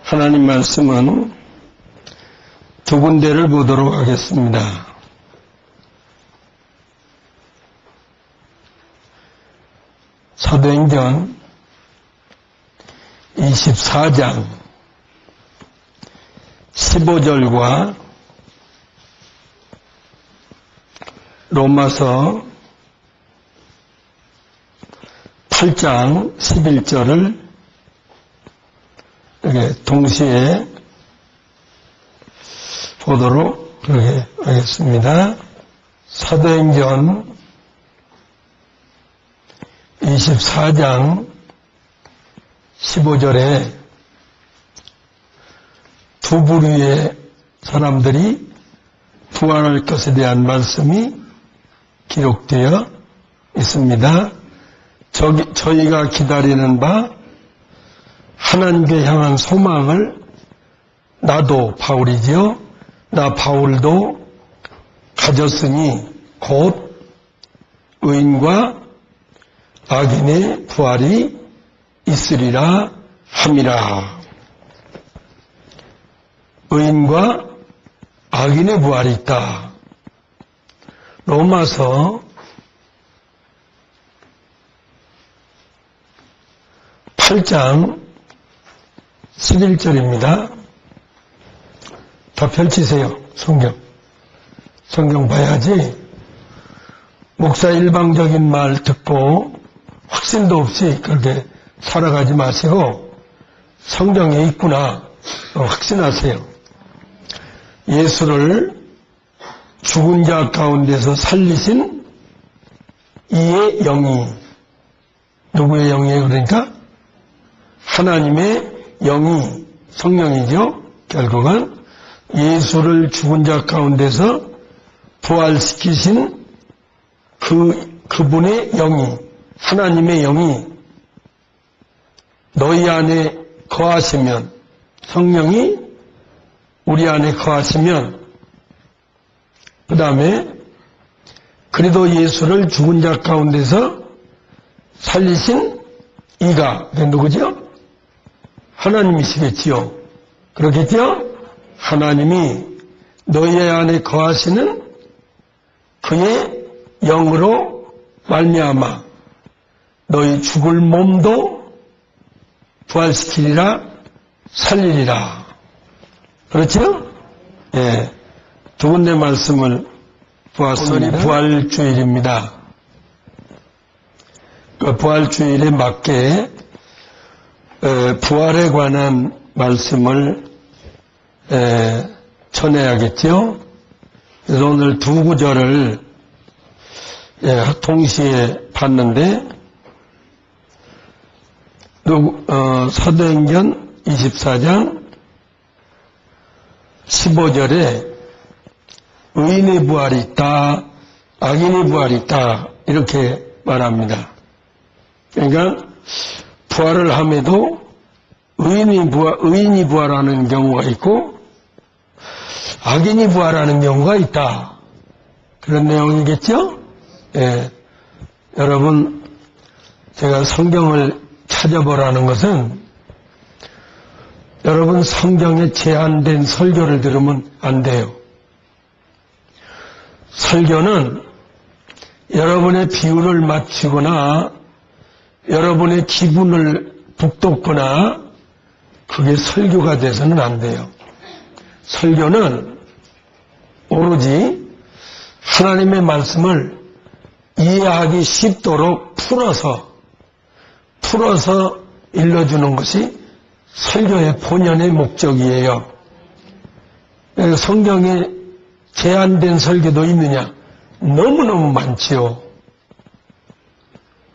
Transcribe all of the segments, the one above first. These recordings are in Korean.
하나님 말씀은 두 군데를 보도록 하겠습니다. 사도행전 24장 15절과 로마서 8장 11절을 이렇게 동시에 보도록 하겠습니다. 사도행전 24장 15절에 두 부류의 사람들이 부활할 것에 대한 말씀이 기록되어 있습니다. 저희가 기다리는 바 하나님께 향한 소망을 나도 바울이지요. 나 바울도 가졌으니 곧 의인과 악인의 부활이 있으리라 함이라. 의인과 악인의 부활이 있다. 로마서 8장 11절입니다. 다 펼치세요. 성경 봐야지. 목사 일방적인 말 듣고 확신도 없이 그렇게 살아가지 마시고 성경에 있구나 확신하세요. 예수를 죽은 자 가운데서 살리신 이의 영이, 누구의 영이에요? 그러니까 하나님의 영이, 성령이죠. 결국은 예수를 죽은 자 가운데서 부활시키신 그분의 영이, 하나님의 영이 너희 안에 거하시면, 성령이 우리 안에 거하시면, 그 다음에 그리도 예수를 죽은 자 가운데서 살리신 이가 누구죠? 하나님이시겠지요. 그렇겠죠? 하나님이 너희 안에 거하시는 그의 영으로 말미암아 너희 죽을 몸도 부활시키리라, 살리리라. 그렇죠? 예. 두 군데 말씀을 보았습니다. 오늘이 부활주일입니다. 그 부활주일에 맞게 부활에 관한 말씀을 전해야겠죠. 그래서 오늘 두 구절을 동시에 봤는데 사도행전 24장 15절에 의인의 부활이 있다, 악인의 부활이 있다 이렇게 말합니다. 그러니까 부활을 함에도 의인이 부활하는 경우가 있고 악인이 부활하는 경우가 있다. 그런 내용이겠죠? 예. 여러분, 제가 성경을 찾아보라는 것은 여러분 성경에 제한된 설교를 들으면 안 돼요. 설교는 여러분의 비율을 맞추거나 여러분의 기분을 북돋거나 그게 설교가 돼서는 안 돼요. 설교는 오로지 하나님의 말씀을 이해하기 쉽도록 풀어서 일러주는 것이 설교의 본연의 목적이에요. 성경에 제한된 설교도 있느냐? 너무너무 많지요.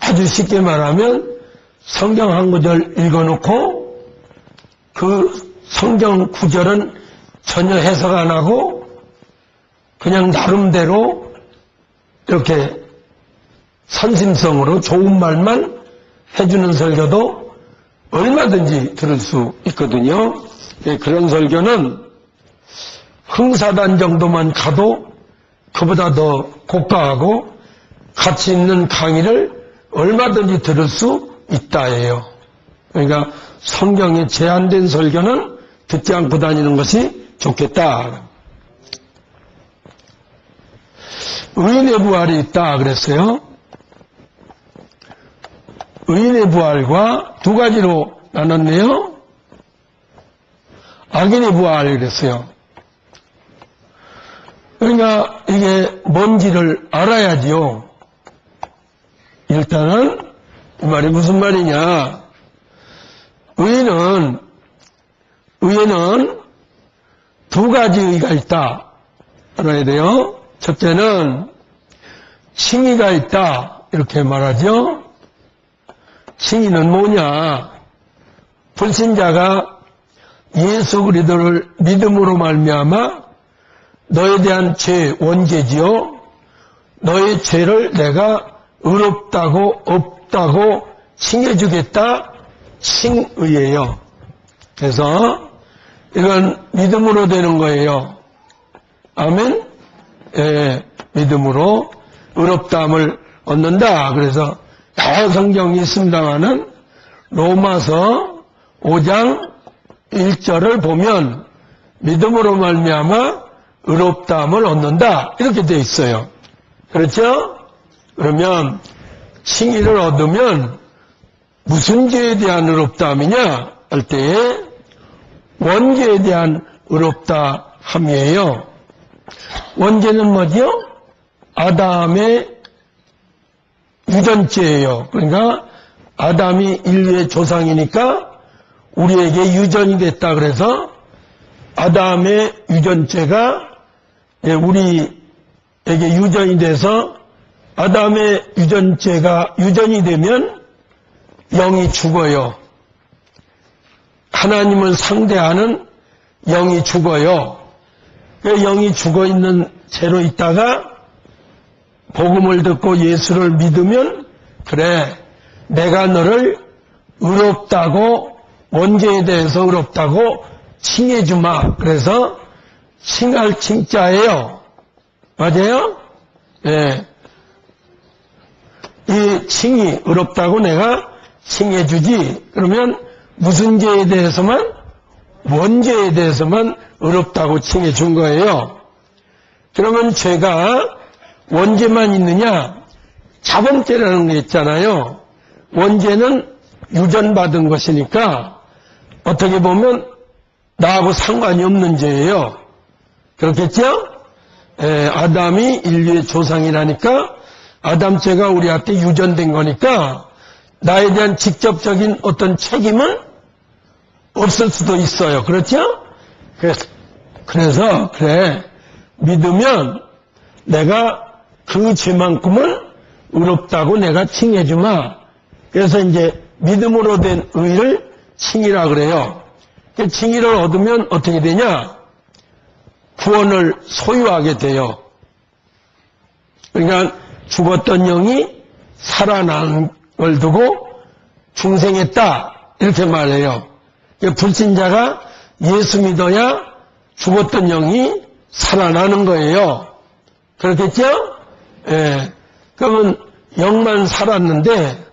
아주 쉽게 말하면 성경 한 구절 읽어놓고 그 성경 구절은 전혀 해석 안 하고 그냥 나름대로 이렇게 선심성으로 좋은 말만 해주는 설교도 얼마든지 들을 수 있거든요. 그런 설교는 흥사단 정도만 가도 그보다 더 고가하고 가치 있는 강의를 얼마든지 들을 수 있다예요. 그러니까 성경에 제한된 설교는 듣지 않고 다니는 것이 좋겠다. 의인의 부활이 있다 그랬어요. 의인의 부활과 두 가지로 나눴네요. 악인의 부활 그랬어요. 그러니까 이게 뭔지를 알아야지요. 일단은 이 말이 무슨 말이냐. 의인은 두 가지 의가 있다. 알아야 돼요. 첫째는 칭의가 있다. 이렇게 말하죠. 칭의는 뭐냐. 불신자가 예수 그리스도를 믿음으로 말미암아 너에 대한 죄 원죄지요. 너의 죄를 내가 의롭다고 없다고 칭해주겠다. 칭의예요. 그래서 이건 믿음으로 되는 거예요. 아멘? 예, 믿음으로 의롭다함을 얻는다. 그래서 여러 성경이 있습니다마는 로마서 5장 1절을 보면 믿음으로 말미암아 의롭다함을 얻는다. 이렇게 되어 있어요. 그렇죠? 그러면 칭의를 얻으면 무슨 죄에 대한 의롭다함이냐 할 때에 원죄에 대한 의롭다함이에요. 원죄는 뭐죠? 아담의 유전죄예요. 그러니까 아담이 인류의 조상이니까 우리에게 유전이 됐다 그래서 아담의 유전죄가 우리에게 유전이 돼서 아담의 유전죄가 유전이 되면 영이 죽어요. 하나님을 상대하는 영이 죽어요. 영이 죽어있는 채로 있다가 복음을 듣고 예수를 믿으면 그래 내가 너를 의롭다고 원죄에 대해서 의롭다고 칭해주마. 그래서 칭할 칭자예요. 맞아요? 예. 이 칭이 의롭다고 내가 칭해주지. 그러면 무슨 죄에 대해서만? 원죄에 대해서만 의롭다고 칭해준 거예요. 그러면 죄가 원죄만 있느냐? 자범죄라는 게 있잖아요. 원죄는 유전받은 것이니까 어떻게 보면 나하고 상관이 없는 죄예요. 그렇겠죠? 아담이 인류의 조상이라니까 아담죄가 우리한테 유전된 거니까 나에 대한 직접적인 어떤 책임은 없을 수도 있어요. 그렇죠? 그래서 그래 믿으면 내가 그 죄만큼은 의롭다고 내가 칭해주마. 그래서 이제 믿음으로 된 의를 칭의라 그래요. 칭의를 얻으면 어떻게 되냐? 구원을 소유하게 돼요. 그러니까 죽었던 영이 살아난 걸 두고 중생했다. 이렇게 말해요. 불신자가 예수 믿어야 죽었던 영이 살아나는 거예요. 그렇겠죠? 예. 그러면 영만 살았는데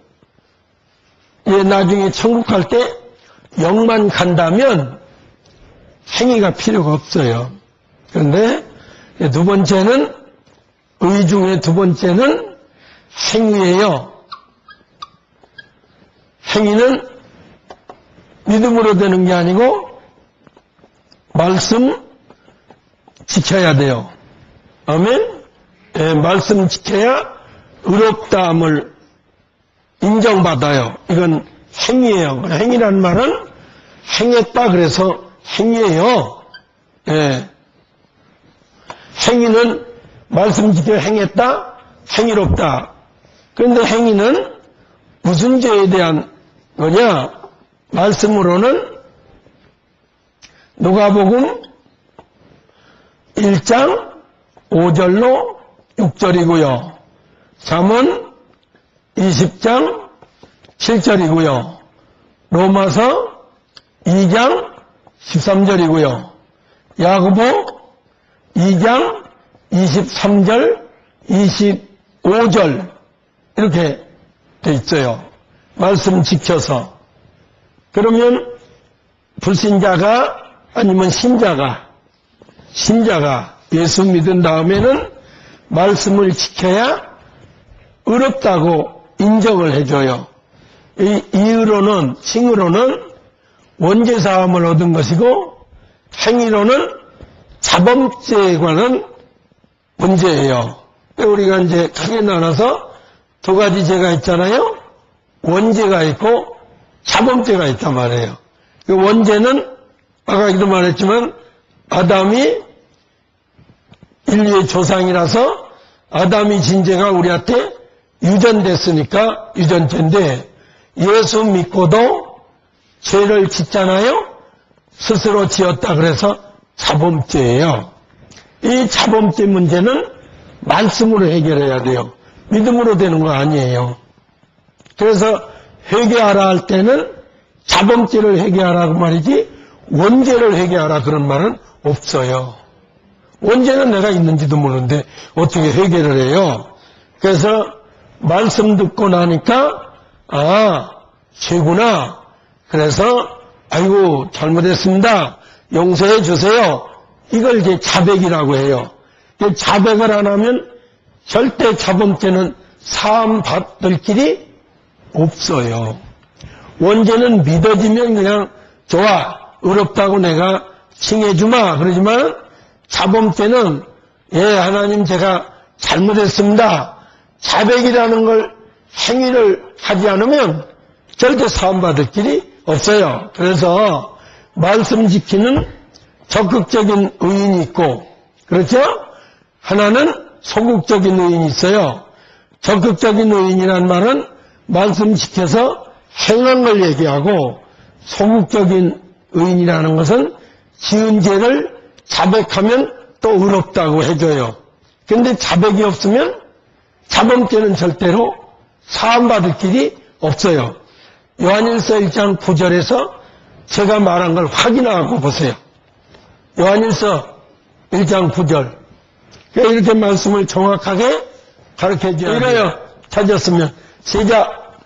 나중에 천국 갈 때 영만 간다면 행위가 필요가 없어요. 그런데 두 번째는 의 중에 두 번째는 행위예요. 행위는 믿음으로 되는 게 아니고 말씀 지켜야 돼요. 아멘? 예, 말씀 지켜야 의롭다함을 인정받아요. 이건 행위예요. 행위라는 말은 행했다 그래서 행위예요. 예. 행위는 말씀 지켜 행했다, 행위롭다. 그런데 행위는 무슨 죄에 대한 거냐? 말씀으로는 누가복음 1장 5절로 6절이고요. 잠언 20장 7절이고요. 로마서 2장 13절이고요. 야고보 2장 23절, 25절 이렇게 돼 있어요. 말씀 지켜서. 그러면 불신자가 아니면 신자가 예수 믿은 다음에는 말씀을 지켜야 의롭다고 인정을 해줘요. 이 칭의로는 원죄사함을 얻은 것이고, 행위로는 자범죄에 관한 문제예요. 우리가 이제 크게 나눠서 두 가지 죄가 있잖아요. 원죄가 있고 자범죄가 있단 말이에요. 그 원죄는 아까도 말했지만 아담이 인류의 조상이라서 아담이 진 죄가 우리한테 유전됐으니까 유전죄인데, 예수 믿고도 죄를 짓잖아요. 스스로 지었다 그래서 자범죄예요. 이 자범죄 문제는 말씀으로 해결해야 돼요. 믿음으로 되는 거 아니에요. 그래서 회개하라 할 때는 자범죄를 회개하라고 말이지 원죄를 회개하라 그런 말은 없어요. 원죄는 내가 있는지도 모르는데 어떻게 회개를 해요. 그래서 말씀 듣고 나니까 죄구나. 그래서 아이고 잘못했습니다. 용서해 주세요. 이걸 이제 자백이라고 해요. 자백을 안 하면 절대 자범죄는 사함 받을 길이 없어요. 원죄는 믿어지면 그냥 좋아, 의롭다고 내가 칭해주마 그러지만, 자범죄는 하나님 제가 잘못했습니다. 자백이라는 걸 행위를 하지 않으면 절대 사함 받을 길이 없어요. 그래서 말씀 지키는 적극적인 의인이 있고, 그렇죠? 하나는 소극적인 의인이 있어요. 적극적인 의인이란 말은 말씀 지켜서 행한 걸 얘기하고, 소극적인 의인이라는 것은 지은 죄를 자백하면 또 의롭다고 해줘요. 근데 자백이 없으면 자범죄는 절대로 사함받을 길이 없어요. 요한일서 1장 9절에서 제가 말한 걸 확인하고 보세요. 요한일서 1장 9절. 이렇게 말씀을 정확하게 가르쳐줘야 돼요. 찾았으면 시작.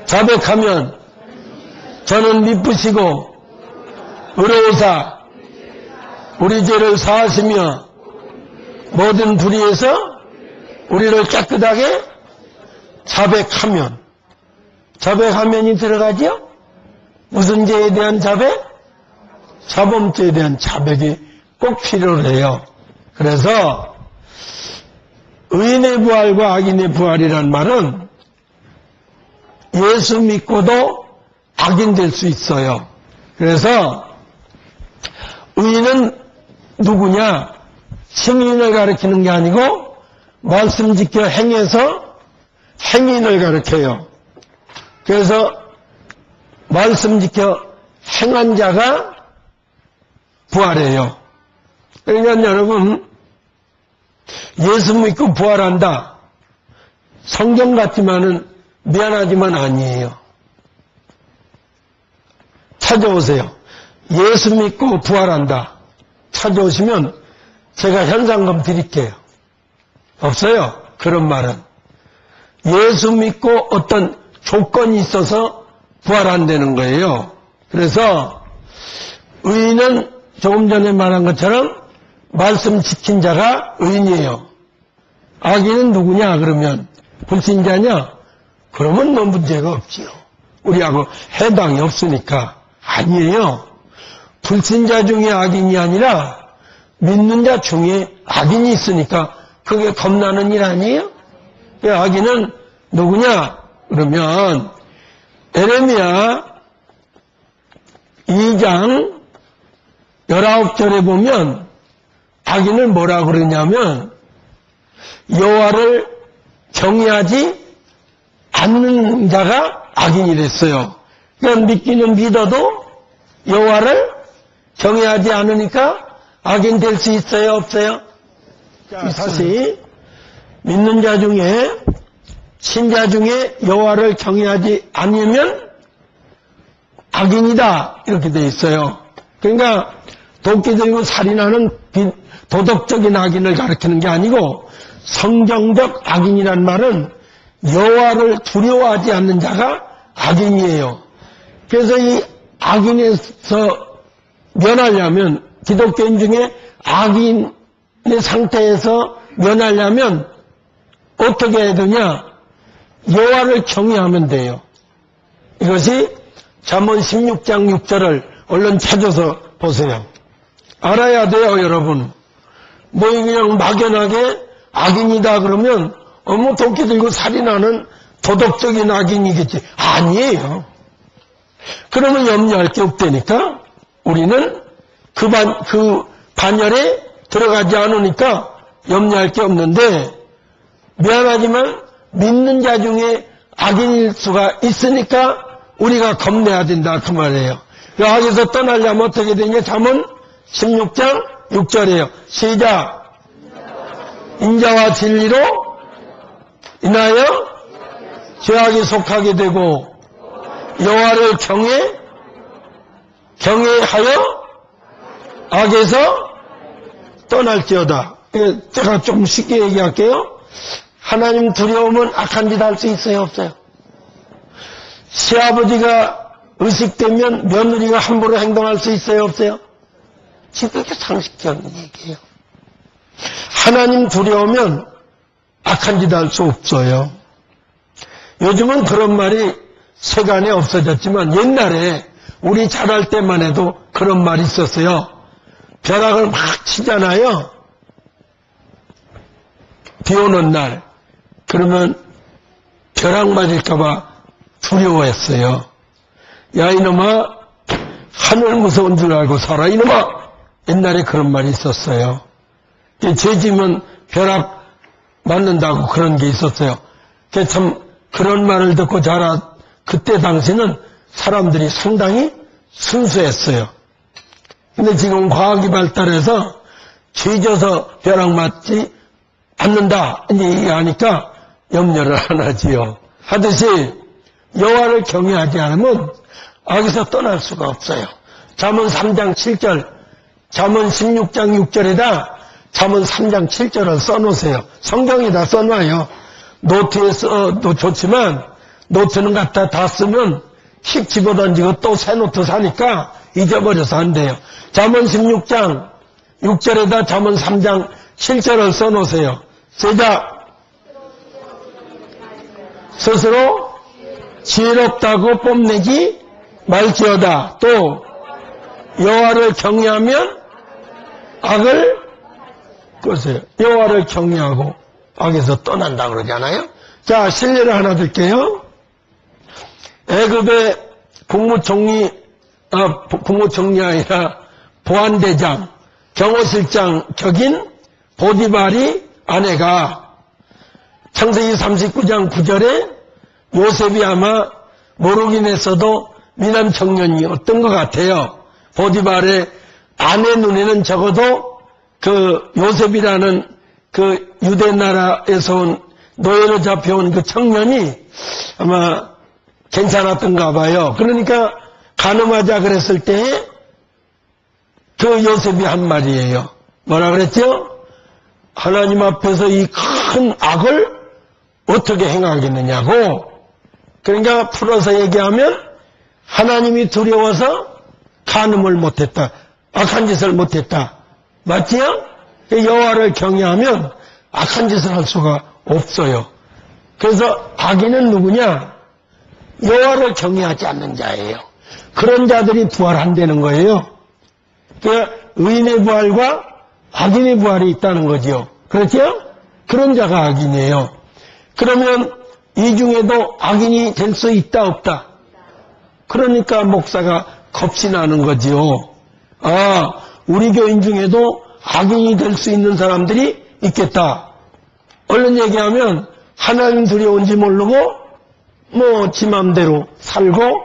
자백하면 저는 미쁘시고 의로우사 우리 죄를 사하시며 모든 불의에서 우리를 깨끗하게 자백하면이 들어가죠? 무슨 죄에 대한 자백? 자범죄에 대한 자백이 꼭 필요해요. 그래서 의인의 부활과 악인의 부활이란 말은 예수 믿고도 악인 될 수 있어요. 그래서 의인은 누구냐? 승인을 가리키는 게 아니고 말씀 지켜 행해서 행인을 가리켜요. 그래서 말씀 지켜 행한 자가 부활해요. 그러니까 여러분, 예수 믿고 부활한다. 성경 같지만은 미안하지만 아니에요. 찾아오세요. 예수 믿고 부활한다. 찾아오시면 제가 현상금 드릴게요. 없어요. 그런 말은. 예수 믿고 어떤 조건이 있어서 부활한다는 거예요. 그래서 의인은 조금 전에 말한 것처럼 말씀 지킨 자가 의인이에요. 악인은 누구냐 그러면 불신자냐? 그러면 뭐 문제가 없지요. 우리하고 해당이 없으니까. 아니에요. 불신자 중에 악인이 아니라 믿는 자 중에 악인이 있으니까 그게 겁나는 일 아니에요? 악인은 누구냐? 그러면 에레미야 2장 19절에 보면 악인을 뭐라고 그러냐면 여호와를 경외하지 않는 자가 악인이랬어요. 그러니까 믿기는 믿어도 여호와를 경외하지 않으니까 악인 될 수 있어요? 없어요? 자, 다시 믿는 자 중에 신자 중에 여호와를 경외하지 않으면 악인이다 이렇게 돼 있어요. 그러니까 도끼 들고 살인하는 도덕적인 악인을 가리키는 게 아니고 성경적 악인이란 말은 여호와를 두려워하지 않는 자가 악인이에요. 그래서 이 악인에서 면하려면, 기독교인 중에 악인의 상태에서 면하려면 어떻게 해야 되냐? 여호와를 경외하면 돼요. 이것이 잠언 16장 6절을 얼른 찾아서 보세요. 알아야 돼요, 여러분. 뭐 그냥 막연하게 악인이다 그러면 어머 도끼 들고 살인하는 도덕적인 악인이겠지. 아니에요. 그러면 염려할 게 없다니까. 우리는 그 반열에 들어가지 않으니까 염려할 게 없는데, 미안하지만 믿는 자 중에 악인일 수가 있으니까 우리가 겁내야 된다 그 말이에요. 악에서 떠나려면 어떻게 되냐? 잠언 16장 6절이에요. 시작. 인자와 진리로 인하여 죄악에 속하게 되고 여호와를 경외하여 악에서 떠날지어다. 제가 좀 쉽게 얘기할게요. 하나님 두려움은 악한 짓 할 수 있어요, 없어요? 시아버지가 의식되면 며느리가 함부로 행동할 수 있어요, 없어요? 지금 이렇게 상식적인 얘기예요. 하나님 두려우면 악한 짓 할 수 없어요. 요즘은 그런 말이 세간에 없어졌지만 옛날에 우리 자랄 때만 해도 그런 말이 있었어요. 벼락을 막 치잖아요. 비 오는 날. 그러면 벼락 맞을까봐 두려워했어요. 야 이놈아, 하늘 무서운 줄 알고 살아 이놈아. 옛날에 그런 말이 있었어요. 죄지면 벼락 맞는다고 그런 게 있었어요. 참 그런 말을 듣고 그때 당시는 사람들이 상당히 순수했어요. 근데 지금 과학이 발달해서 죄져서 벼락 맞지 않는다 이제 얘기하니까 염려를 안 하지요. 하듯이 여호와를 경외하지 않으면 악에서 떠날 수가 없어요. 잠언 3장 7절, 잠언 16장 6절에다 잠언 3장 7절을 써놓으세요. 성경에다 써놔요. 노트에 써도 좋지만 노트는 갖다 다 쓰면 휙 집어던지고 또 새 노트 사니까 잊어버려서 안 돼요. 잠언 16장 6절에다 잠언 3장 7절을 써놓으세요. 시작. 스스로 지혜롭다고 뽐내지 말지어다. 또 여호와를 경외하면 악을 끄세요. 여호와를 경외하고 악에서 떠난다 그러잖아요. 자, 실례를 하나 들게요. 애굽의 국무총리 아니라 보안대장, 경호실장 격인 보디발이 아내가 창세기 39장 9절에 요셉이 아마 모르긴 했어도 미남 청년이었던 것 같아요. 보디발의 아내 눈에는 적어도 그 요셉이라는 그 유대 나라에서 온 노예로 잡혀온 그 청년이 아마 괜찮았던가 봐요. 그러니까 가늠하자 그랬을 때 그 요셉이 한 말이에요. 뭐라 그랬죠? 하나님 앞에서 이 큰 악을 어떻게 행하겠느냐고. 그러니까 풀어서 얘기하면 하나님이 두려워서 간음을 못했다. 악한 짓을 못했다. 맞지요? 여호와를 경외하면 악한 짓을 할 수가 없어요. 그래서 악인은 누구냐? 여호와를 경외하지 않는 자예요. 그런 자들이 부활한다는 거예요. 그러니까 의인의 부활과 악인의 부활이 있다는 거죠. 그렇죠? 그런 자가 악인이에요. 그러면 이 중에도 악인이 될 수 있다 없다? 그러니까 목사가 겁이 나는 거지요. 아, 우리 교인 중에도 악인이 될 수 있는 사람들이 있겠다. 얼른 얘기하면 하나님 두려운지 모르고 뭐 지 맘대로 살고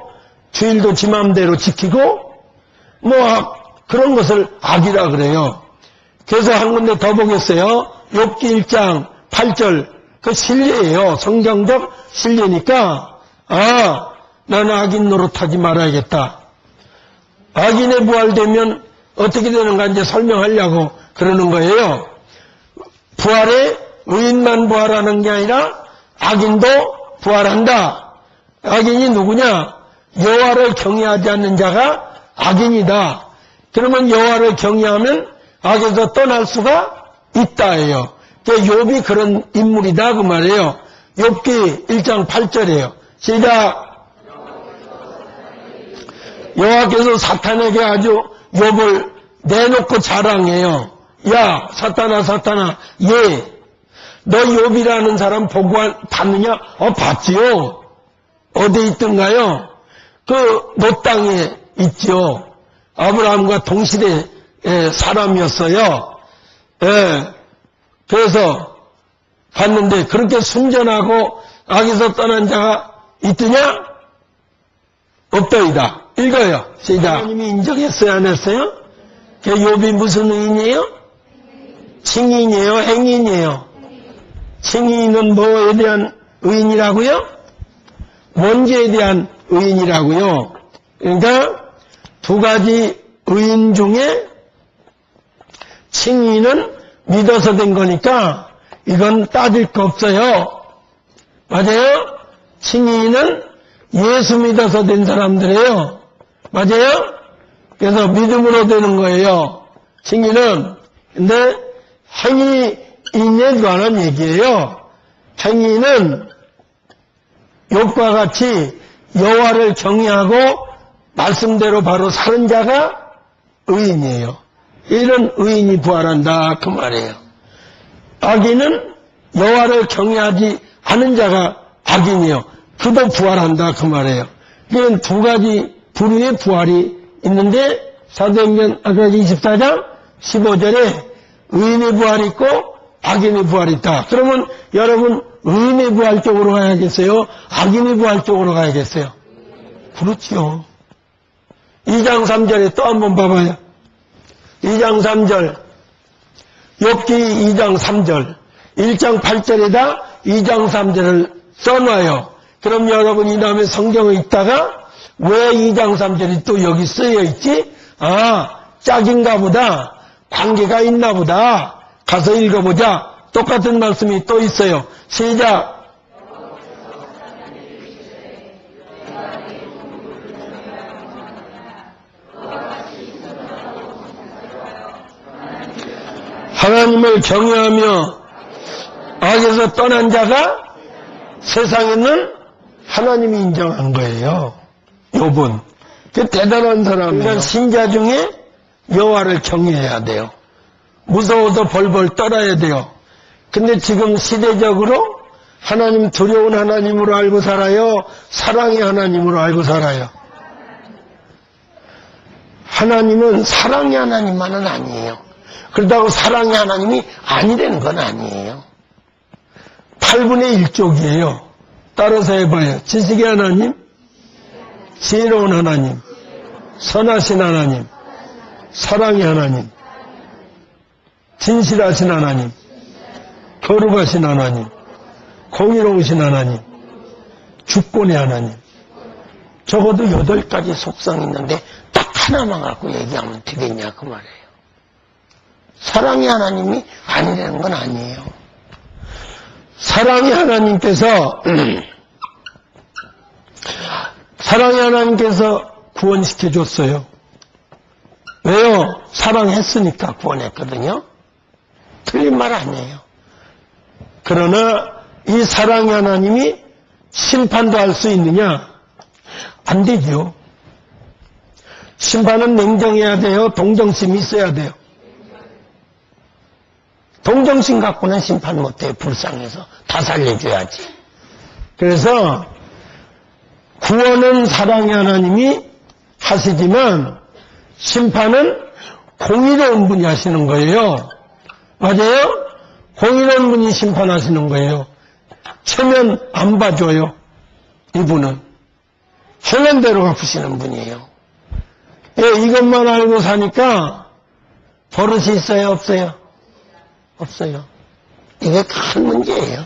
주일도 지 맘대로 지키고 뭐 그런 것을 악이라 그래요. 그래서 한 군데 더 보겠어요. 욥기 1장 8절 그 신뢰예요. 성경적 신뢰니까 나는 악인 노릇하지 말아야겠다. 악인의 부활되면 어떻게 되는가 이제 설명하려고 그러는 거예요. 부활에 의인만 부활하는 게 아니라 악인도 부활한다. 악인이 누구냐? 여호와를 경외하지 않는 자가 악인이다. 그러면 여호와를 경외하면 악에서 떠날 수가 있다예요. 욥이 그런 인물이다 그 말이에요. 욥기 1장 8절이에요. 시작. 여호와께서 사탄에게 아주 욥을 내놓고 자랑해요. 야 사탄아 사탄아, 너 욥이라는 사람 보고 봤느냐? 봤지요. 어디 있던가요? 그 노 땅에 있죠. 아브라함과 동시대 사람이었어요. 그래서 봤는데 그렇게 순전하고 악에서 떠난 자가 있더냐? 없더이다. 읽어요. 시작. 하나님이 인정했어요, 안 했어요? 욥이 무슨 의인이에요? 칭의인이에요, 행인이에요? 칭의인은 뭐에 대한 의인이라고요? 원죄에 대한 의인이라고요. 그러니까 두 가지 의인 중에 칭의는 믿어서 된 거니까 이건 따질 거 없어요. 맞아요? 칭의는 예수 믿어서 된 사람들이에요. 맞아요? 그래서 믿음으로 되는 거예요. 칭의는. 근데 행위인에 관한 얘기예요. 행위는 욥과 같이 여호와를 경외하고 말씀대로 바로 사는 자가 의인이에요. 이런 의인이 부활한다 그 말이에요. 악인은 여호와를 경외하지 않은 자가 악인이에요. 그도 부활한다 그 말이에요. 이런 두 가지 부류의 부활이 있는데 사도행전 아까 24장 15절에 의인의 부활이 있고 악인의 부활이 있다. 그러면 여러분 의인의 부활 쪽으로 가야겠어요? 악인의 부활 쪽으로 가야겠어요? 그렇지요. 2장 3절에 또 한번 봐봐요. 2장 3절 욥기 2장 3절 1장 8절에다 2장 3절을 써놔요. 그럼 여러분 이 다음에 성경에 있다가 왜 2장 3절이 또 여기 쓰여 있지? 짝인가 보다. 관계가 있나 보다. 가서 읽어보자. 똑같은 말씀이 또 있어요. 시작. 하나님을 경외하며 악에서 떠난 자가 세상에는 하나님이 인정한 거예요. 욥은. 그 대단한 사람이에요. 그러니까 신자 중에 여호와를 경외해야 돼요. 무서워서 벌벌 떨어야 돼요. 근데 지금 시대적으로 하나님 두려운 하나님으로 알고 살아요? 사랑의 하나님으로 알고 살아요? 하나님은 사랑의 하나님만은 아니에요. 그렇다고 사랑의 하나님이 아니라는 건 아니에요. 8분의 1쪽이에요. 따라서 해봐요. 지식의 하나님, 지혜로운 하나님, 선하신 하나님, 사랑의 하나님, 진실하신 하나님, 거룩하신 하나님, 공의로우신 하나님, 주권의 하나님. 적어도 8가지 속성이 있는데 딱 하나만 갖고 얘기하면 되겠냐 그 말이에요. 사랑의 하나님이 아니라는 건 아니에요. 사랑의 하나님께서 구원시켜 줬어요. 왜요? 사랑했으니까 구원했거든요. 틀린 말 아니에요. 그러나 이 사랑의 하나님이 심판도 할 수 있느냐? 안 되죠. 심판은 냉정해야 돼요. 동정심이 있어야 돼요. 동정심 갖고는 심판 못해요. 불쌍해서. 다 살려줘야지. 그래서 구원은 사랑의 하나님이 하시지만 심판은 공의로운 분이 하시는 거예요. 맞아요? 공의로운 분이 심판하시는 거예요. 체면 안 봐줘요. 이분은. 하는 대로 갚으시는 분이에요. 이것만 알고 사니까 버릇이 있어요? 없어요? 없어요. 이게 큰 문제예요.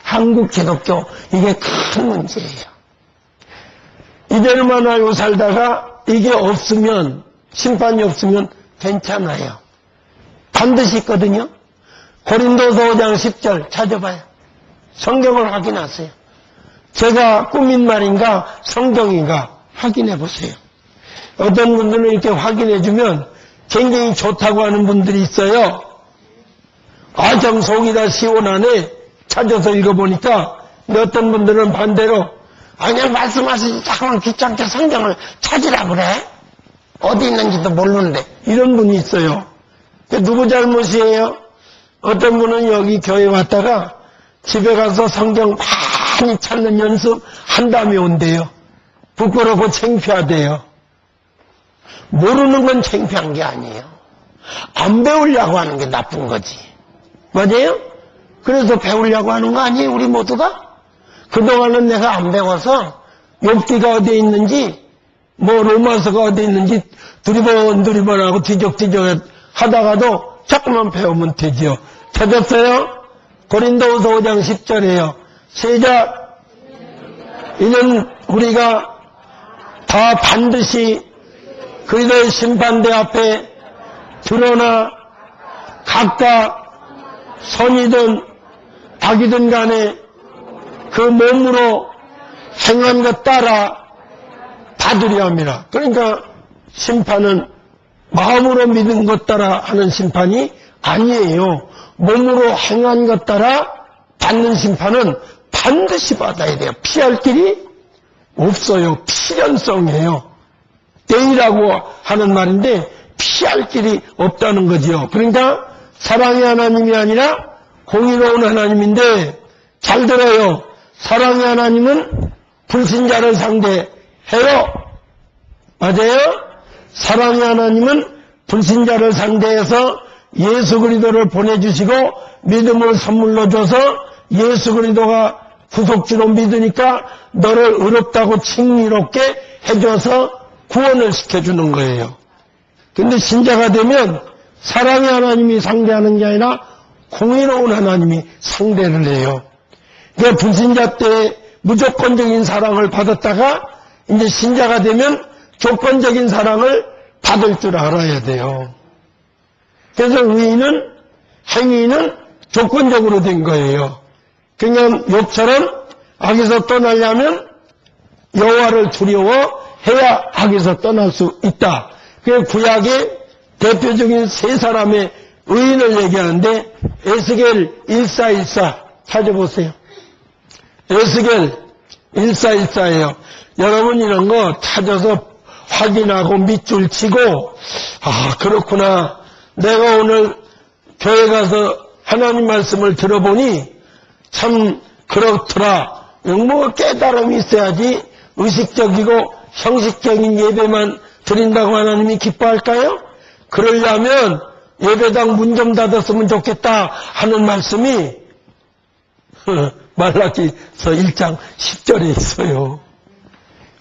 한국 기독교 이게 큰 문제예요. 이대로만 알고 살다가 이게 없으면 심판이 없으면 괜찮아요. 반드시 있거든요. 고린도서 5장 10절 찾아봐요. 성경을 확인하세요. 제가 꾸민 말인가 성경인가 확인해 보세요. 어떤 분들은 이렇게 확인해 주면 굉장히 좋다고 하는 분들이 있어요. 아, 좀 속이 다 시원하네. 찾아서 읽어보니까. 근데 어떤 분들은 반대로 그냥 말씀하시지 자꾸만 귀찮게 성경을 찾으라 그래? 어디 있는지도 모르는데. 이런 분이 있어요. 누구 잘못이에요? 어떤 분은 여기 교회 왔다가 집에 가서 성경 많이 찾는 연습 한 다음에 온대요. 부끄럽고 창피하대요. 모르는 건 창피한 게 아니에요. 안 배우려고 하는 게 나쁜 거지. 맞아요? 그래서 배우려고 하는 거 아니에요, 우리 모두가? 그동안은 내가 안 배워서 욥기가 어디에 있는지, 로마서가 어디에 있는지 두리번두리번하고 뒤적뒤적 하다가도 자꾸만 배우면 되죠. 찾았어요? 고린도후서 5장 10절이에요. 시작. 이는 우리가 다 반드시 그리스도의 심판대 앞에 드러나 각각 선이든 악이든 간에 그 몸으로 행한 것 따라 받으려 합니다. 그러니까 심판은 마음으로 믿은 것 따라 하는 심판이 아니에요. 몸으로 행한 것 따라 받는 심판은 반드시 받아야 돼요. 피할 길이 없어요. 필연성이에요. 땡이라고 하는 말인데 피할 길이 없다는 거지요. 그러니까 사랑의 하나님이 아니라 공의로운 하나님인데 잘 들어요. 사랑의 하나님은 불신자를 상대해요. 맞아요? 사랑의 하나님은 불신자를 상대해서 예수 그리스도를 보내주시고 믿음을 선물로 줘서 예수 그리스도가 구속주로 믿으니까 너를 의롭다고 칭의롭게 해줘서 구원을 시켜주는 거예요. 근데 신자가 되면 사랑의 하나님이 상대하는 게 아니라 공의로운 하나님이 상대를 해요. 그러니까 불신자 때 무조건적인 사랑을 받았다가 이제 신자가 되면 조건적인 사랑을 받을 줄 알아야 돼요. 그래서 의인은, 행위는 조건적으로 된 거예요. 그냥 욥처럼 악에서 떠나려면 여호와를 두려워해야 악에서 떠날 수 있다. 그 구약의 대표적인 세 사람의 의인을 얘기하는데 에스겔 1414 찾아보세요. 에스겔 1414예요. 여러분 이런 거 찾아서 확인하고 밑줄 치고 아 그렇구나. 내가 오늘 교회 가서 하나님 말씀을 들어보니 참 그렇더라. 뭐가 깨달음이 있어야지 의식적이고 형식적인 예배만 드린다고 하나님이 기뻐할까요? 그러려면 예배당 문 좀 닫았으면 좋겠다 하는 말씀이 말라기서 1장 10절에 있어요.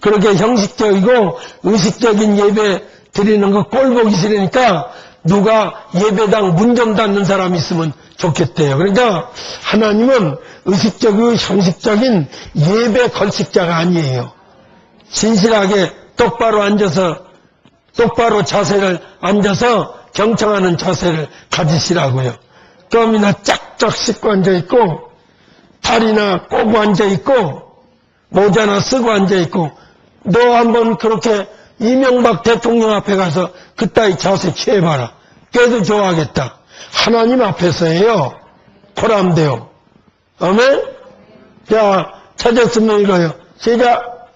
그렇게 형식적이고 의식적인 예배 드리는 거 꼴 보기 싫으니까 누가 예배당 문 좀 닫는 사람이 있으면 좋겠대요. 그러니까 하나님은 의식적이고 형식적인 예배 걸식자가 아니에요. 진실하게 똑바로 앉아서 똑바로 자세를 앉아서 경청하는 자세를 가지시라고요. 껌이나 짝짝 씻고 앉아있고 다리나 꼬고 앉아있고 모자나 쓰고 앉아있고 너 한번 그렇게 이명박 대통령 앞에 가서 그따위 자세 취해봐라. 걔도 좋아하겠다. 하나님 앞에서예요. 고람돼요. 아멘? 자, 찾았으면 읽어요. 시작.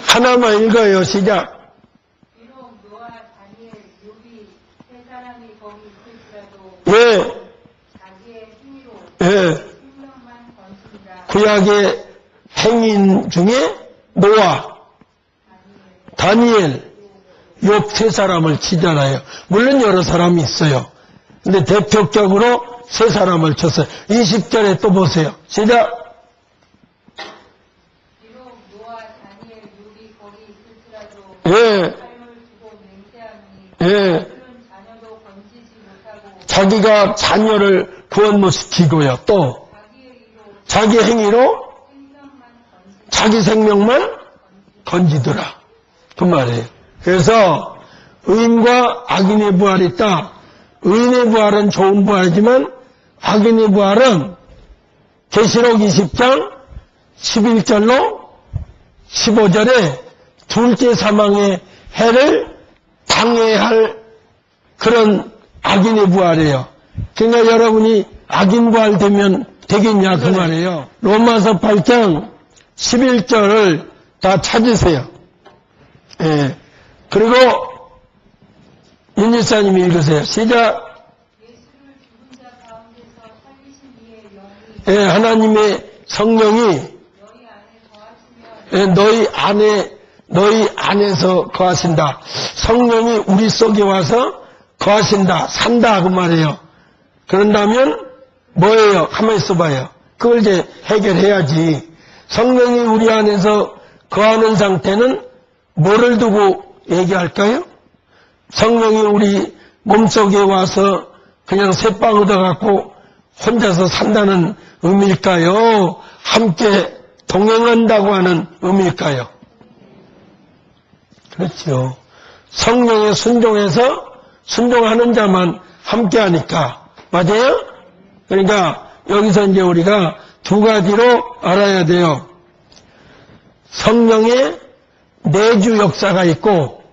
하나만 읽어요. 시작. 왜? 예. 구약의 행인 중에 노아, 다니엘, 욥 세 사람을 치잖아요. 물론 여러 사람이 있어요. 근데 대표적으로 세 사람을 쳤어요. 20절에 또 보세요. 시작. 예. 예. 자기가 자녀를 구원 못 시키고요. 또 자기 행위로 자기 생명만 건지더라. 그 말이에요. 그래서 의인과 악인의 부활이 있다. 의인의 부활은 좋은 부활이지만 악인의 부활은 계시록 20장 11절로 15절에 둘째 사망의 해를 당해야 할 그런 악인의 부활이에요. 그러니까 여러분이 악인 부활 되면 되겠냐 그 말이에요. 로마서 8장 11절을 다 찾으세요. 예. 그리고 윤지사님이 읽으세요. 시작. 예, 하나님의 성령이 너희 안에서 거하신다. 성령이 우리 속에 와서 거하신다. 산다 그 말이에요. 그런다면 뭐예요? 가만히 있어봐요. 그걸 이제 해결해야지. 성령이 우리 안에서 거하는 상태는 뭐를 두고 얘기할까요? 성령이 우리 몸속에 와서 그냥 새빵 얻어갖고 혼자서 산다는 의미일까요? 함께 동행한다고 하는 의미일까요? 그렇죠. 성령에 순종하는 자만 함께 하니까. 맞아요? 그러니까 여기서 이제 우리가 두 가지로 알아야 돼요. 성령의 내주 역사가 있고,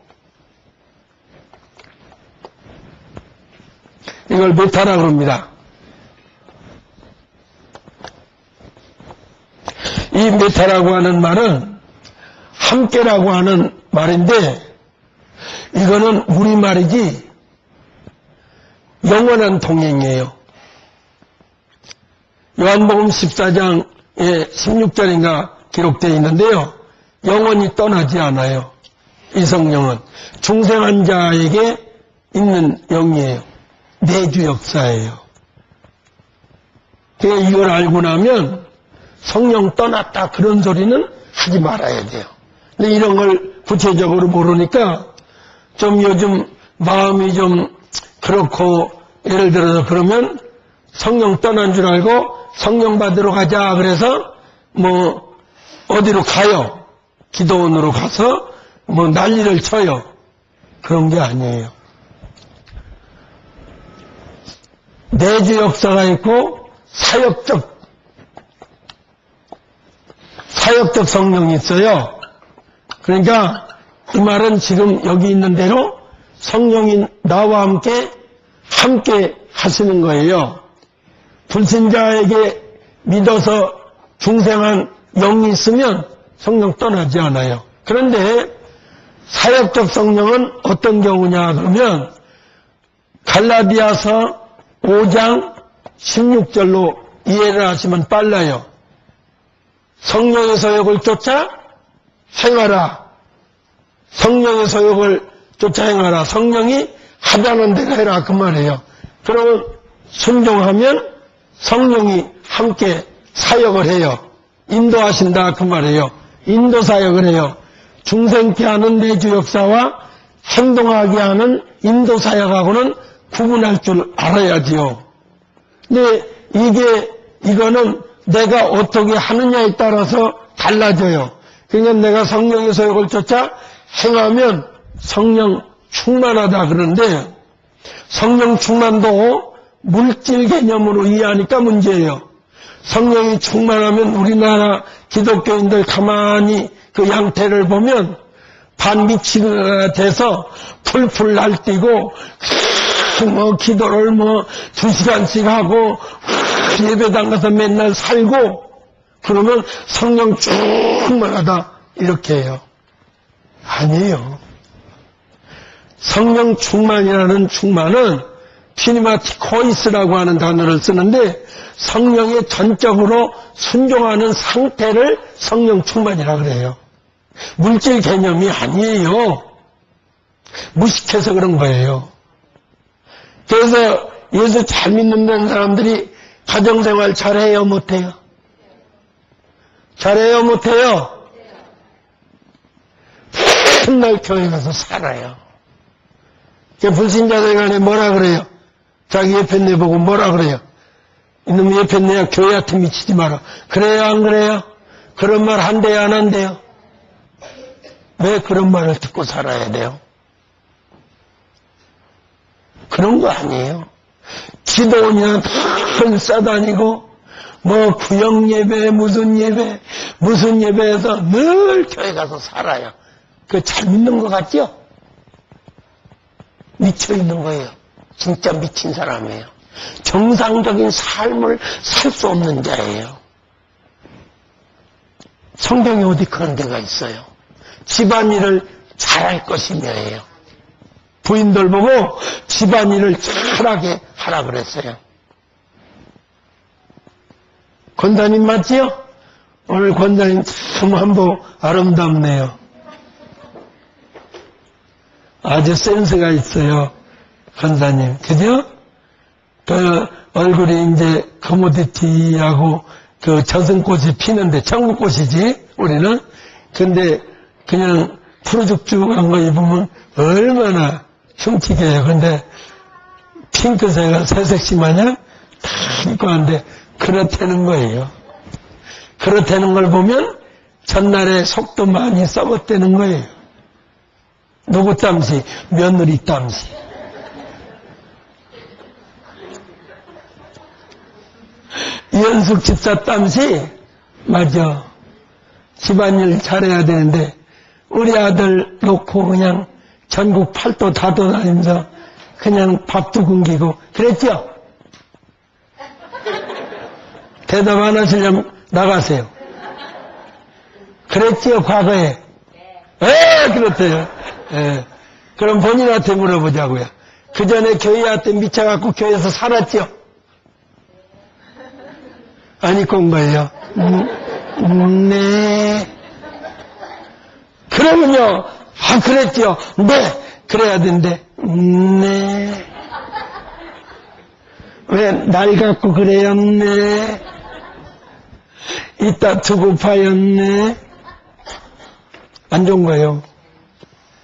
이걸 메타라고 합니다. 이 메타라고 하는 말은 함께라고 하는 말인데, 이거는 우리말이지 영원한 동행이에요. 요한복음 14장에 16절인가 기록되어 있는데요. 영원히 떠나지 않아요. 이 성령은 중생한 자에게 있는 영이에요. 내주 역사예요. 이걸 알고 나면 성령 떠났다 그런 소리는 하지 말아야 돼요. 근데 이런 걸 구체적으로 모르니까 좀 요즘 마음이 좀 그렇고, 예를 들어서 그러면 성령 떠난 줄 알고 성령 받으러 가자 그래서 뭐 어디로 가요. 기도원으로 가서 뭐 난리를 쳐요. 그런 게 아니에요. 내주 역사가 있고 사역적 성령이 있어요. 그러니까 이 말은 지금 여기 있는 대로 성령이 나와 함께 하시는 거예요. 불신자에게 믿어서 중생한 영이 있으면 성령 떠나지 않아요. 그런데 사역적 성령은 어떤 경우냐 그러면 갈라디아서 5장 16절로 이해를 하시면 빨라요. 성령의 소욕을 쫓아 행하라. 성령의 소욕을 쫓아 행하라. 성령이 하자는 대로 해라 그 말이에요. 그러면 순종하면 성령이 함께 사역을 해요. 인도하신다 그 말이에요. 인도 사역을 해요. 중생케 하는 내주 역사와 행동하게 하는 인도 사역하고는 구분할 줄 알아야지요. 근데 이거는 내가 어떻게 하느냐에 따라서 달라져요. 그러니까 내가 성령의 소욕을 쫓아 행하면 성령 충만하다 그러는데, 성령 충만도 물질 개념으로 이해하니까 문제예요. 성령이 충만하면 우리나라 기독교인들 가만히 그 양태를 보면 반미치가 돼서 풀풀 날뛰고 기도를 2시간씩 하고 예배당 가서 맨날 살고 그러면 성령 충만하다 이렇게 해요. 아니에요. 성령 충만이라는 충만은 피니마티코이스라고 하는 단어를 쓰는데 성령에 전적으로 순종하는 상태를 성령 충만이라 그래요. 물질 개념이 아니에요. 무식해서 그런 거예요. 그래서 예수 잘 믿는 사람들이 가정생활 잘해요 못해요? 잘해요 못해요? 맨날 교회 가서 살아요. 불신자들 간에 뭐라 그래요? 자기 옆에 내보고 뭐라 그래요? 이놈 옆에 내야 교회한테 미치지 마라. 그래요 안 그래요? 그런 말 한대요 안 한대요? 왜 그런 말을 듣고 살아야 돼요? 그런 거 아니에요. 기도원이나 다 싸다니고 구역 예배 무슨 예배 무슨 예배에서 늘 교회 가서 살아요. 그 잘 믿는 것 같죠? 미쳐 있는 거예요. 진짜 미친 사람이에요. 정상적인 삶을 살 수 없는 자예요. 성경에 어디 그런 데가 있어요. 집안일을 잘할 것이며예요. 부인들 보고 집안일을 잘하게 하라 그랬어요. 권사님 맞지요? 오늘 권사님 참 한복 아름답네요. 아주 센스가 있어요. 권사님. 그죠? 그 얼굴이 이제 커모디티하고 그 저승꽃이 피는데 천국꽃이지 우리는. 근데 그냥 푸르죽죽한 거 입으면 얼마나 흉티게 해요. 근데 핑크색을 새색시 마냥 다 입고 하는데 그렇다는 거예요. 그렇다는 걸 보면 전날에 속도 많이 썩었다는 거예요. 누구 땀시? 며느리 땀시. 이현숙 집사 땀시? 맞아. 집안일 잘해야 되는데 우리 아들 놓고 그냥 전국 팔도 다 돌아다니면서 그냥 밥도 굶기고 그랬죠? 대답 안 하시려면 나가세요. 그랬죠, 과거에? 그렇대요. 그럼 본인한테 물어보자고요. 그 전에 교회한테 미쳐갖고 교회에서 살았죠? 안 입고 온 거예요? 네. 그러면요, 그랬죠? 네. 그래야 된대. 네. 왜 날 갖고 그래요? 네. 이따 두고 봐요? 네. 안 좋은 거예요.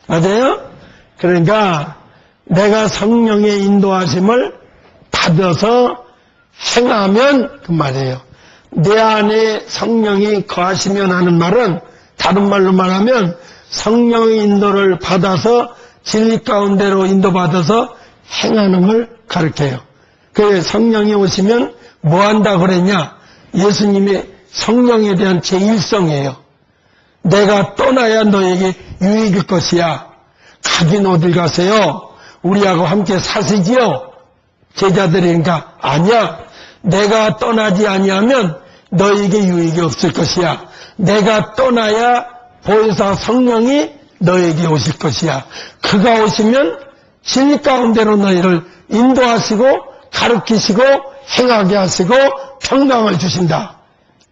맞아요? 그러니까 내가 성령의 인도하심을 받아서 행하면 그 말이에요. 내 안에 성령이 거하시면 하는 말은 다른 말로 말하면 성령의 인도를 받아서 진리 가운데로 인도받아서 행하는 걸 가르쳐요. 그 성령이 오시면 뭐 한다 그랬냐? 예수님의 성령에 대한 제1성이에요. 내가 떠나야 너에게 유익일 것이야. 가긴 어딜 가세요? 우리하고 함께 사시지요? 제자들이니까 아니야. 내가 떠나지 아니하면 너에게 유익이 없을 것이야. 내가 떠나야 보혜사 성령이 너에게 오실 것이야. 그가 오시면 진리 가운데로 너희를 인도하시고 가르치시고 행하게 하시고 평강을 주신다.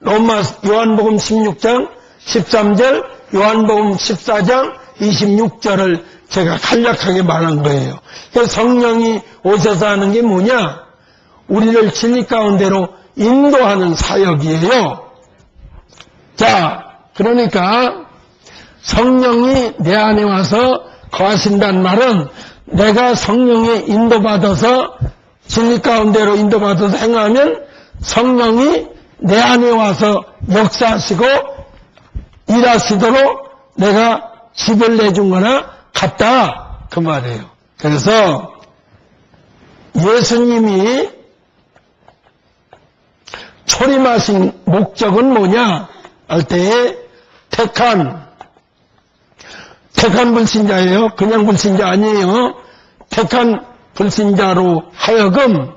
요한복음 16장 13절, 요한복음 14장 26절을 제가 간략하게 말한 거예요. 성령이 오셔서 하는 게 뭐냐? 우리를 진리 가운데로 인도하는 사역이에요. 자, 그러니까 성령이 내 안에 와서 거하신다는 말은 내가 성령의 인도받아서 진리 가운데로 인도받아서 행하면 성령이 내 안에 와서 역사하시고 일하시도록 내가 집을 내준 거나 같다 그 말이에요. 그래서 예수님이 초림하신 목적은 뭐냐 할 때에 택한 불신자예요. 그냥 불신자 아니에요. 택한 불신자로 하여금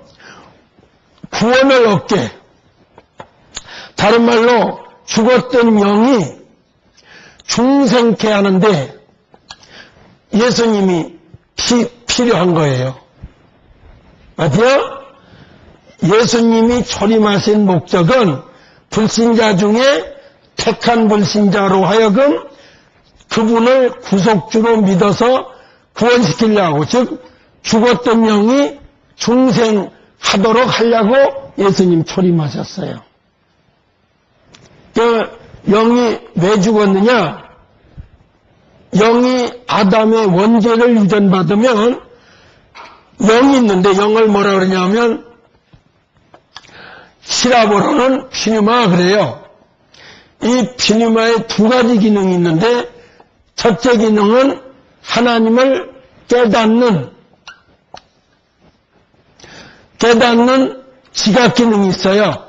구원을 얻게, 다른 말로 죽었던 영이 중생케 하는데 예수님이 필요한 거예요. 맞죠? 예수님이 초림하신 목적은 불신자 중에 택한 불신자로 하여금 그분을 구속주로 믿어서 구원시키려고, 즉 죽었던 영이 중생하도록 하려고 예수님 초림하셨어요. 그 영이 왜 죽었느냐? 영이 아담의 원죄를 유전받으면 영이 있는데 영을 뭐라 그러냐면 시라보로는 피뉴마 그래요. 이 피뉴마에 두 가지 기능이 있는데 첫째 기능은 하나님을 깨닫는 지각 기능이 있어요.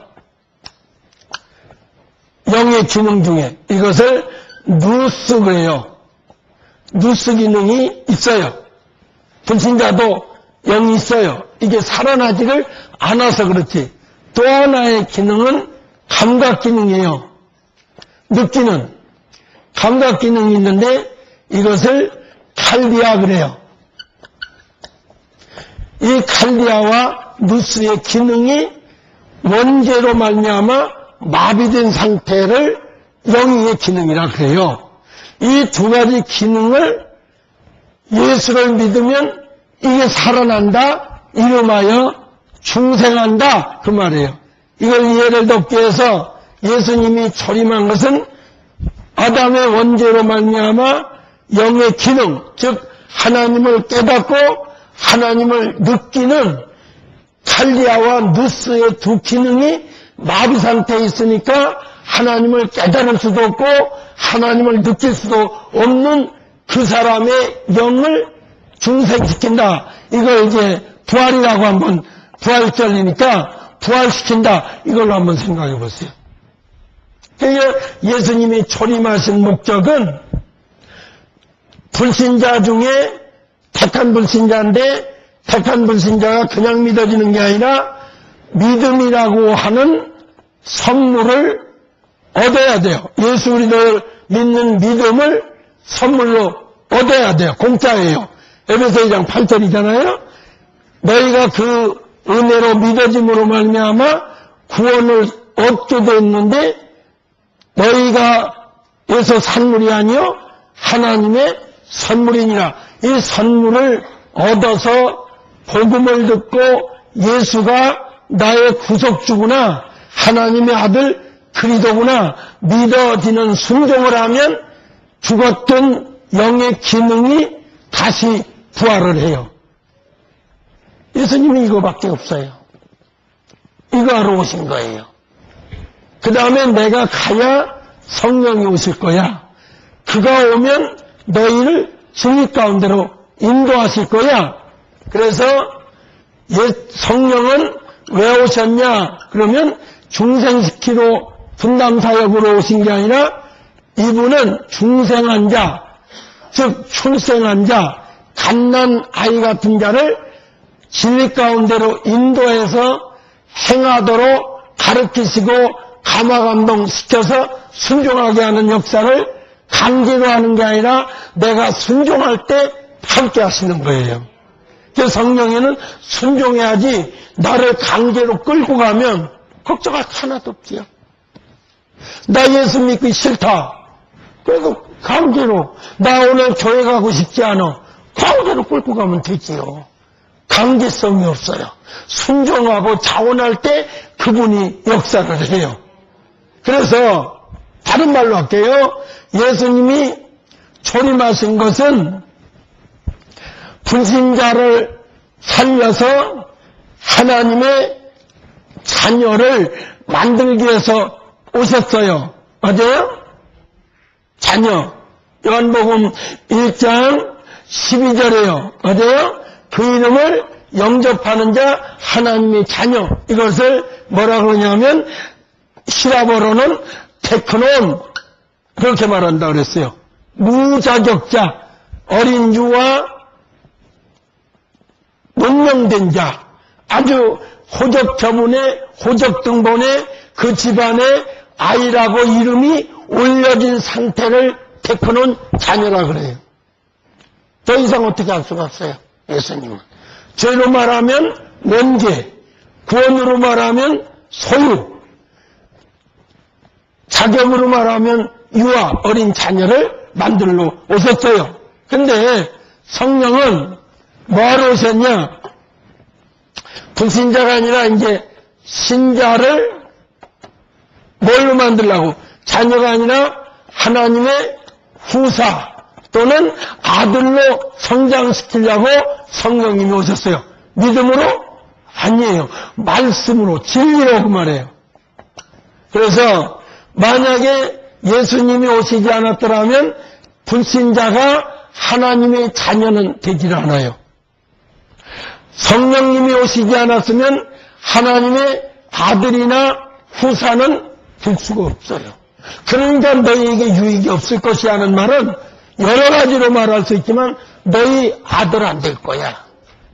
영의 기능 중에 이것을 누스 그래요. 누스 기능이 있어요. 불신자도 영이 있어요. 이게 살아나지를 않아서 그렇지. 또 하나의 기능은 감각 기능이에요. 느끼는 감각 기능이 있는데 이것을 칼디아 그래요. 이 칼디아와 누스의 기능이 원죄로 말미암아 마비된 상태를 영의 기능이라 그래요. 이 두 가지 기능을 예수를 믿으면 이게 살아난다, 이름하여 중생한다 그 말이에요. 이걸 이해를 돕기 위해서 예수님이 초림한 것은 아담의 원죄로 말미암아 영의 기능, 즉 하나님을 깨닫고 하나님을 느끼는 칼디아와 누스의 두 기능이 마비 상태에 있으니까 하나님을 깨달을 수도 없고 하나님을 느낄 수도 없는 그 사람의 영을 중생시킨다. 이걸 이제 부활이라고 한번 부활절이니까 부활시킨다. 이걸로 한번 생각해 보세요. 그러니까 예수님이 초림하신 목적은 불신자 중에 택한 불신자인데 택한 불신자가 그냥 믿어지는 게 아니라 믿음이라고 하는 선물을 얻어야 돼요. 예수 그리스도를 믿는 믿음을 선물로 얻어야 돼요. 공짜예요. 에베소 2장 8절이잖아요. 너희가 그 은혜로 믿어짐으로 말미암아 구원을 얻게 됐는데 너희가 에서 산물이 아니요 하나님의 선물이니라. 이 선물을 얻어서 복음을 듣고 예수가 나의 구속주구나 하나님의 아들 그리스도구나 믿어지는 순종을 하면 죽었던 영의 기능이 다시 부활을 해요. 예수님이 이거밖에 없어요. 이거 하러 오신 거예요. 그 다음에 내가 가야 성령이 오실 거야. 그가 오면 너희를 진리 가운데로 인도하실 거야. 그래서 성령은 왜 오셨냐? 그러면 중생시키러 분담사역으로 오신 게 아니라 이분은 중생한 자, 즉 출생한 자, 갓난 아이 같은 자를 진리 가운데로 인도해서 행하도록 가르치시고 감화감동시켜서 순종하게 하는 역사를 강제로 하는 게 아니라 내가 순종할 때 함께 하시는 거예요. 그래서 성령에는 순종해야지 나를 강제로 끌고 가면 걱정할 거 하나도 없지요. 나 예수 믿기 싫다. 그래도 강제로 나 오늘 교회 가고 싶지 않아. 강제로 끌고 가면 되지요. 강제성이 없어요. 순종하고 자원할 때 그분이 역사를 해요. 그래서 다른 말로 할게요. 예수님이 초림하신 것은 불신자를 살려서 하나님의 자녀를 만들기 위해서 오셨어요. 맞아요? 자녀. 요한복음 1장 12절에요. 맞아요? 그 이름을 영접하는 자 하나님의 자녀. 이것을 뭐라고 그러냐면 히라보로는 테크논 그렇게 말한다 그랬어요. 무자격자, 어린 유아, 문명된 자, 아주 호적 저문에 호적 등본에 그 집안의 아이라고 이름이 올려진 상태를 테크논 자녀라 그래요. 더 이상 어떻게 할 수가 없어요. 예수님은. 죄로 말하면 원죄, 구원으로 말하면 소유, 자격으로 말하면 유아, 어린 자녀를 만들러 오셨어요. 근데 성령은 뭐하러 오셨냐? 불신자가 아니라 이제 신자를 뭘로 만들려고? 자녀가 아니라 하나님의 후사 또는 아들로 성장시키려고 성령님이 오셨어요. 믿음으로? 아니에요. 말씀으로, 진리로 그 말이에요. 그래서 만약에 예수님이 오시지 않았더라면 불신자가 하나님의 자녀는 되질 않아요. 성령님이 오시지 않았으면 하나님의 아들이나 후사는 될 수가 없어요. 그러니까 너희에게 유익이 없을 것이 하는 말은 여러 가지로 말할 수 있지만 너희 아들 안 될 거야.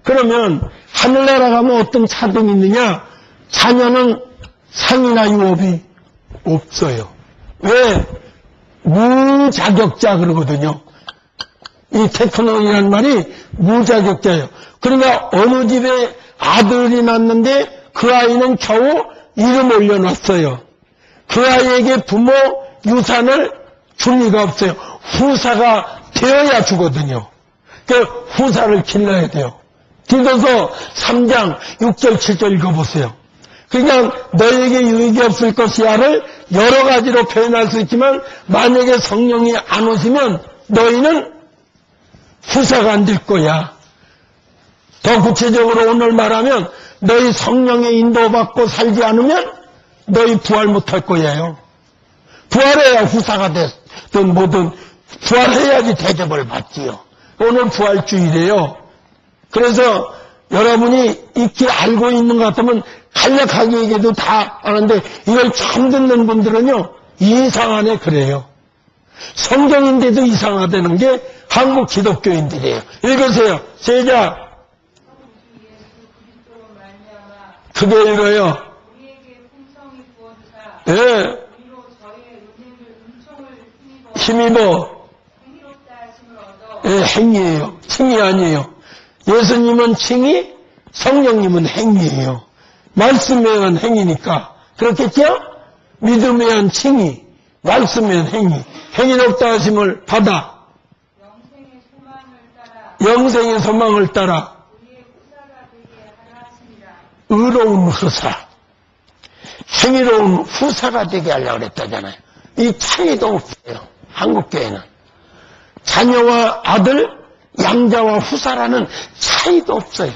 그러면 하늘나라 가면 어떤 차등이 있느냐? 자녀는 상이나 유업이 없어요. 왜? 무자격자 그러거든요. 이 테크노이라는 말이 무자격자예요. 그러니까 어느 집에 아들이 낳는데 그 아이는 겨우 이름 올려놨어요. 그 아이에게 부모 유산을 줄 리가 없어요. 후사가 되어야 주거든요. 그 후사를 길러야 돼요. 디도서 3장 6절 7절 읽어보세요. 그러니까 너에게 유익이 없을 것이야를 여러 가지로 표현할 수 있지만 만약에 성령이 안 오시면 너희는 후사가 안 될 거야. 더 구체적으로 오늘 말하면 너희 성령의 인도받고 살지 않으면 너희 부활 못할 거예요. 부활해야 후사가 됐든 뭐든 부활해야지 대접을 받지요. 오늘 부활주일이에요. 그래서 여러분이 익히 알고 있는 것 같으면 간략하게 얘기해도 다 아는데 이걸 처음 듣는 분들은요 이상하네 그래요. 성경인데도 이상하다는 게 한국 기독교인들이에요. 읽으세요. 시작. 크게 읽어요. 예. 힘입어. 예, 행위예요. 칭이 아니에요. 예수님은 칭이, 성령님은 행위예요. 말씀에 의한 행위니까. 그렇겠죠? 믿음에 의한 칭이, 말씀에 의한 행위. 행위롭다 하심을 받아. 영생의 소망을 따라. 의로운 후사. 행위로운 후사가 되게 하려고 그랬다잖아요. 이 차이도 없어요. 한국교회는. 자녀와 아들, 양자와 후사라는 차이도 없어요.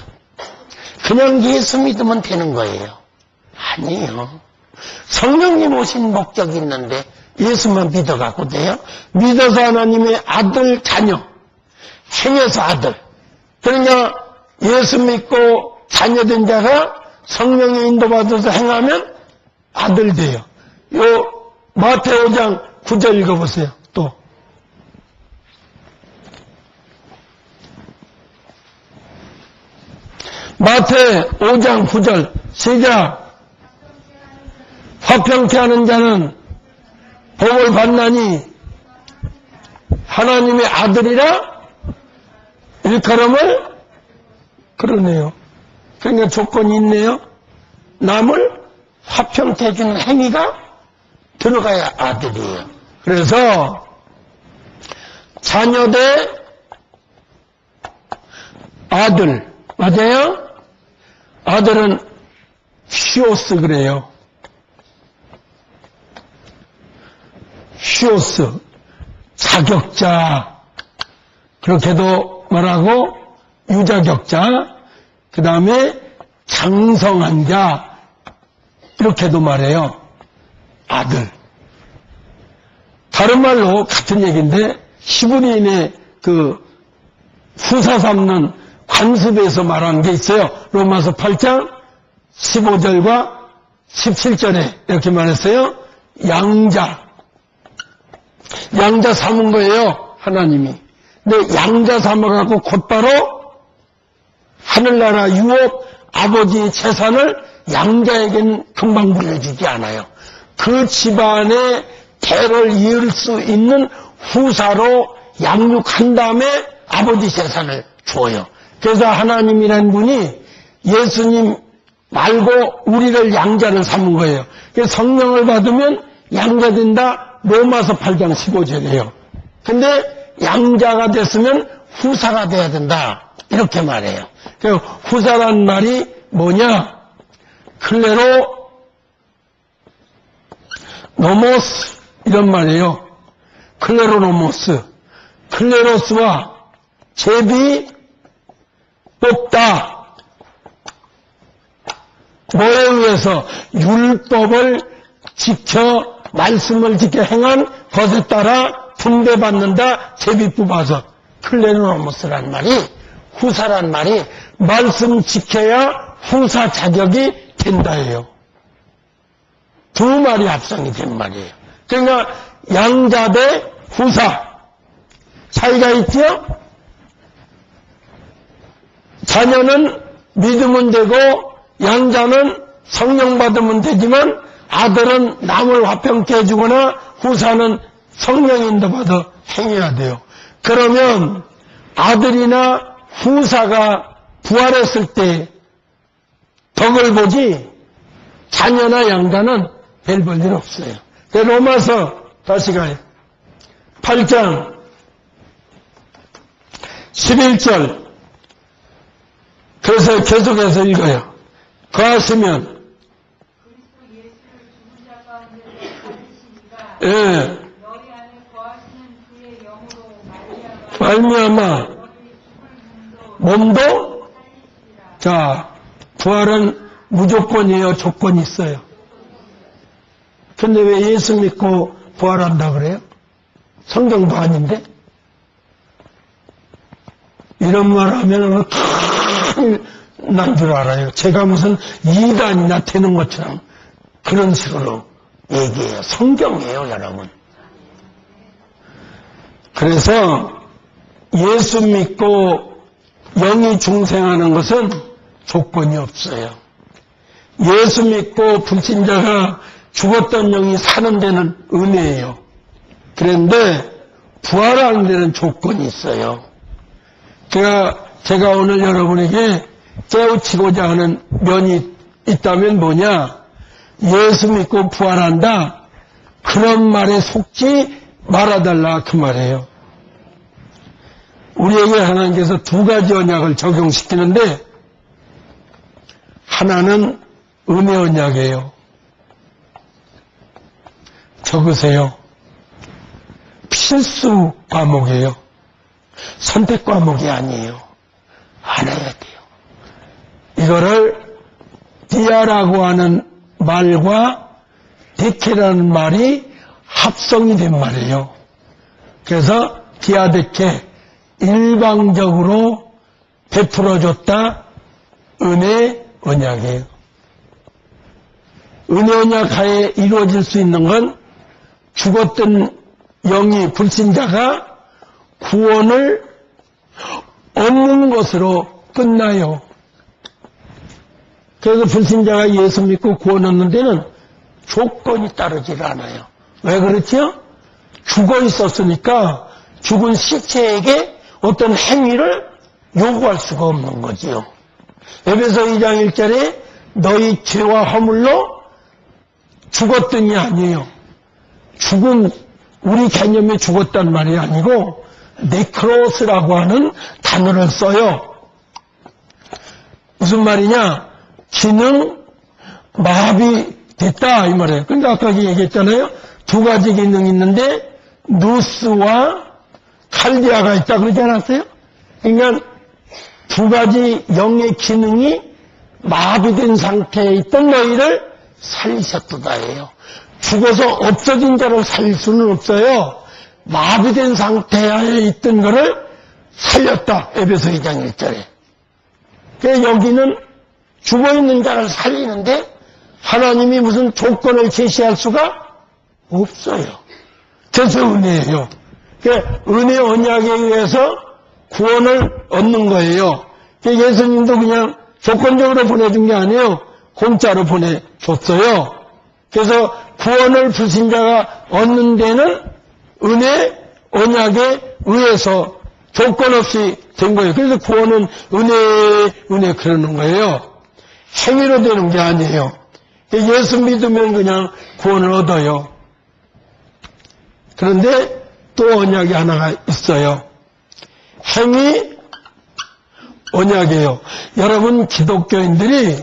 그냥 예수 믿으면 되는 거예요. 아니에요. 성령님 오신 목적이 있는데 예수만 믿어갖고 돼요? 믿어서 하나님의 아들, 자녀. 행해서 아들. 그러니까 예수 믿고 자녀된 자가 성령의 인도받아서 행하면 아들 돼요. 요 마태오 5장 9절 읽어보세요. 또. 마태 5장 9절 시작. 화평케 하는 자는 복을 받나니 하나님의 아들이라 일컬음을 그러네요. 그러니까 조건이 있네요. 남을 화평케 해주는 행위가 들어가야 아들이에요. 그래서 자녀 대 아들 맞아요? 아들은 휘오스 그래요. 휘오스 자격자 그렇게도 말하고 유자격자 그 다음에 장성한 자 이렇게도 말해요. 아들. 다른 말로 같은 얘기인데 히브리인의 그 후사 삼는 관습에서 말하는 게 있어요. 로마서 8장 15절과 17절에 이렇게 말했어요. 양자 삼은 거예요. 하나님이. 근데 양자 삼아갖고 곧바로 하늘나라 유업 아버지 재산을 양자에게는 금방 물려주지 않아요. 그 집안의 대를 이을 수 있는 후사로 양육한 다음에 아버지 재산을 줘요. 그래서 하나님이라는 분이 예수님 말고 우리를 양자를 삼은 거예요. 그래서 성령을 받으면 양자 된다. 로마서 8장 15절이에요. 근데 양자가 됐으면 후사가 돼야 된다. 이렇게 말해요. 그 후사란 말이 뭐냐? 클레로 노모스 이런 말이에요. 클레로노모스. 클레로스와 제비 뽑다. 뭐에 의해서 율법을 지켜 말씀을 지켜 행한 것에 따라 분배받는다. 제비 뽑아서 클레로노모스란 말이 후사란 말이 말씀 지켜야 후사 자격이 된다예요. 두 말이 합성이 된 말이에요. 그러니까 양자 대 후사 차이가 있죠? 자녀는 믿으면 되고 양자는 성령 받으면 되지만 아들은 남을 화평케 해주거나 후사는 성령 인도받아 행해야 돼요. 그러면 아들이나 후사가 부활했을 때 덕을 보지 자녀나 양자는 별 볼 일 없어요. 로마서 다시 가요. 8장 11절 그래서 계속해서 읽어요. 거하시면 예. 말미암아 몸도 자 부활은 무조건이에요, 조건이 있어요. 근데 왜 예수 믿고 부활한다 그래요? 성경도 아닌데? 이런 말 하면 큰일 난 줄 알아요. 제가 무슨 이단이나 되는 것처럼 그런 식으로 얘기해요. 성경이에요, 여러분. 그래서 예수 믿고 영이 중생하는 것은 조건이 없어요. 예수 믿고 불신자가 죽었던 영이 사는 데는 은혜예요. 그런데 부활하는 데는 조건이 있어요. 제가 오늘 여러분에게 깨우치고자 하는 면이 있다면 뭐냐? 예수 믿고 부활한다. 그런 말에 속지 말아달라 그 말이에요. 우리에게 하나님께서 두 가지 언약을 적용시키는데 하나는 은혜 언약이에요. 적으세요. 필수 과목이에요. 선택 과목이 아니에요. 알아야 돼요. 이거를 디아라고 하는 말과 데케라는 말이 합성이 된 말이에요. 그래서 디아데케 일방적으로 베풀어줬다 은혜 언약이에요. 은혜 언약 하에 이루어질 수 있는 건 죽었던 영이 불신자가 구원을 얻는 것으로 끝나요. 그래서 불신자가 예수 믿고 구원 얻는 데는 조건이 따르질 않아요. 왜 그렇죠? 죽어 있었으니까 죽은 시체에게 어떤 행위를 요구할 수가 없는 거지요. 에베소 2장 1절에 너희 죄와 허물로 죽었더니 아니에요. 죽음, 우리 개념에 죽었단 말이 아니고 네크로스라고 하는 단어를 써요. 무슨 말이냐? 기능 마비됐다 이 말이에요. 그러니까 아까 얘기했잖아요. 두 가지 기능이 있는데 누스와 칼디아가 있다 그러지 않았어요? 그러니까 두 가지 영의 기능이 마비된 상태에 있던 너희를 살리셨도다예요. 죽어서 없어진 자를 살릴 수는 없어요. 마비된 상태에 있던 것을 살렸다. 에베소 2장 1절에. 그래서 여기는 죽어있는 자를 살리는데 하나님이 무슨 조건을 제시할 수가 없어요. 그래서 은혜예요. 그러니까 은혜 언약에 의해서 구원을 얻는 거예요. 그러니까 예수님도 그냥 조건적으로 보내준 게 아니에요. 공짜로 보내줬어요. 그래서 구원을 불신자가 얻는 데는 은혜 언약에 의해서 조건 없이 된 거예요. 그래서 구원은 은혜 그러는 거예요. 행위로 되는 게 아니에요. 예수 믿으면 그냥 구원을 얻어요. 그런데 또 언약이 하나가 있어요. 행위 언약이에요. 여러분 기독교인들이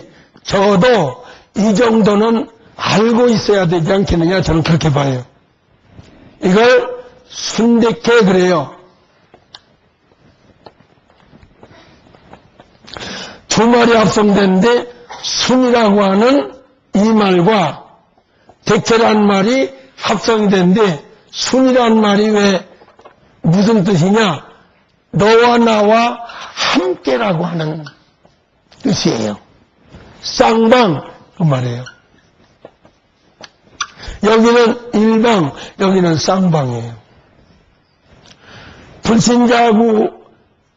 적어도 이 정도는 알고 있어야 되지 않겠느냐 저는 그렇게 봐요. 이걸 순대케 그래요. 두 말이 합성되는데 순이라고 하는 이 말과 데케라는 말이 합성이 되는데 순이라는 말이 왜 무슨 뜻이냐? 너와 나와 함께라고 하는 뜻이에요. 쌍방 그 말이에요. 여기는 일방, 여기는 쌍방이에요.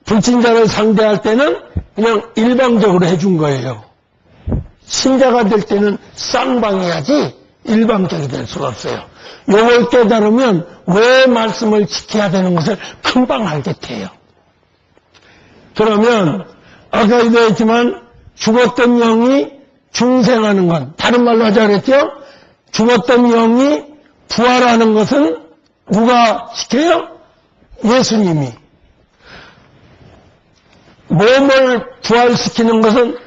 불신자를 상대할 때는 그냥 일방적으로 해준 거예요. 신자가 될 때는 쌍방해야지 일방적이 될 수가 없어요. 요걸 깨달으면 왜 말씀을 지켜야 되는 것을 금방 알게 돼요. 그러면 아까도 했지만 죽었던 영이 중생하는 건, 다른 말로 하자 그랬죠? 죽었던 영이 부활하는 것은 누가 시켜요? 예수님이. 몸을 부활시키는 것은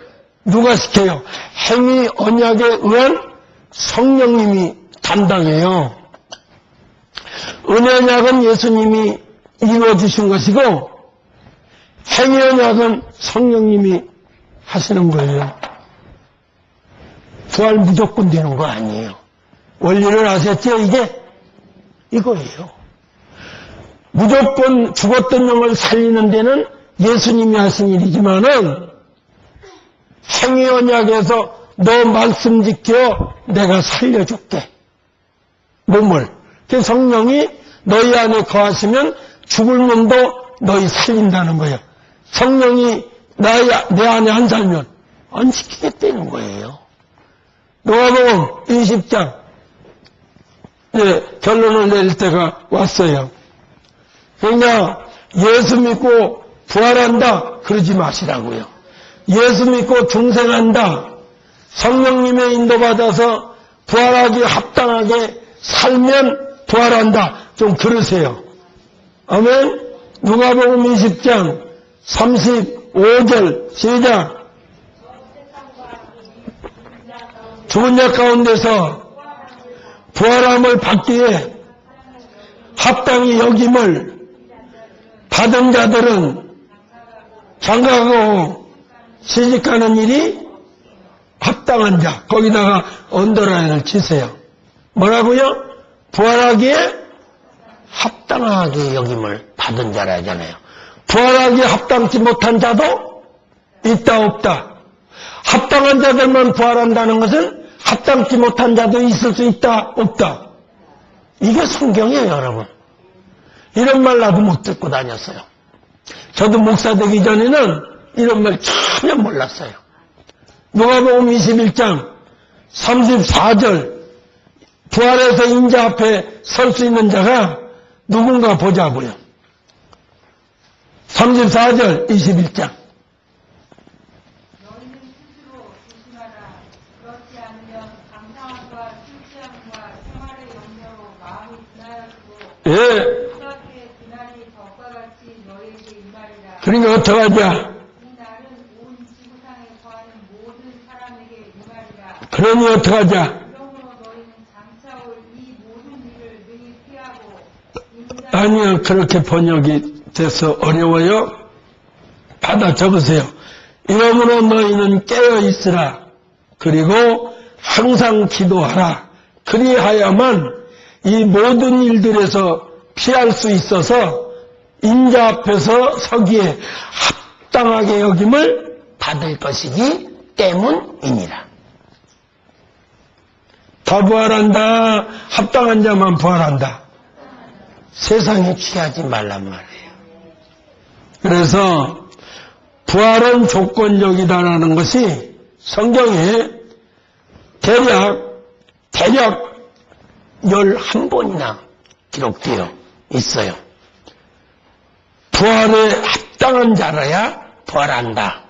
누가 시켜요? 행위 언약에 의한 성령님이 담당해요. 은혜 언약은 예수님이 이루어주신 것이고 행위 언약은 성령님이 하시는 거예요. 부활 무조건 되는 거 아니에요. 원리를 아셨죠? 이게 이거예요. 무조건 죽었던 영을 살리는 데는 예수님이 하신 일이지만은 행위 언약에서 너 말씀 지켜 내가 살려줄게. 몸을. 그 성령이 너희 안에 거하시면 죽을 놈도 너희 살린다는 거예요. 성령이 내 안에 안 살면 안 지키겠다는 거예요. 누가복음 20장 결론을 내릴 때가 왔어요. 그러니까 예수 믿고 부활한다 그러지 마시라고요. 예수 믿고 중생한다, 성령님의 인도받아서 부활하기 합당하게 살면 부활한다, 좀 그러세요. 아멘. 누가복음 20장 35절 시작. 죽은 자 가운데서 부활함을 받기에 합당히 여김을 받은 자들은 장가가고 시집가는 일이 합당한 자. 거기다가 언더라인을 치세요. 뭐라고요? 부활하기에 합당하게 여김을 받은 자라 하잖아요. 부활하기에 합당치 못한 자도 있다 없다. 합당한 자들만 부활한다는 것은 합당치 못한 자도 있을 수 있다 없다. 이게 성경이에요, 여러분. 이런 말 나도 못 듣고 다녔어요. 저도 목사 되기 전에는 이런 말 전혀 몰랐어요. 누가복음 21장 34절 부활해서 인자 앞에 설 수 있는 자가 누군가 보자고요. 34절 21장. 너희는 스스로 조심하라. 그렇지 않으면 감상함과 술취함과 생활의 염려로 마음이 분하여지고 수학의 그날이 덕과 같이 너희에게 임하리라. 그러니까 어떡하자? 이 날은 온 지구상에 거하는 모든 사람에게 임하리라. 그러니 어떡하자? 그러므로 너희는 장차 올 이 모든 일을 능히 피하고 아니요, 그렇게 번역이 돼서 어려워요. 받아 적으세요. 이러므로 너희는 깨어있으라. 그리고 항상 기도하라. 그리하야만 이 모든 일들에서 피할 수 있어서 인자 앞에서 서기에 합당하게 여김을 받을 것이기 때문이니라. 다 부활한다. 합당한 자만 부활한다. 세상에 취하지 말란 말이에요. 그래서 부활은 조건적이다라는 것이 성경에 대략 11번이나 기록되어 있어요. 부활에 합당한 자라야 부활한다.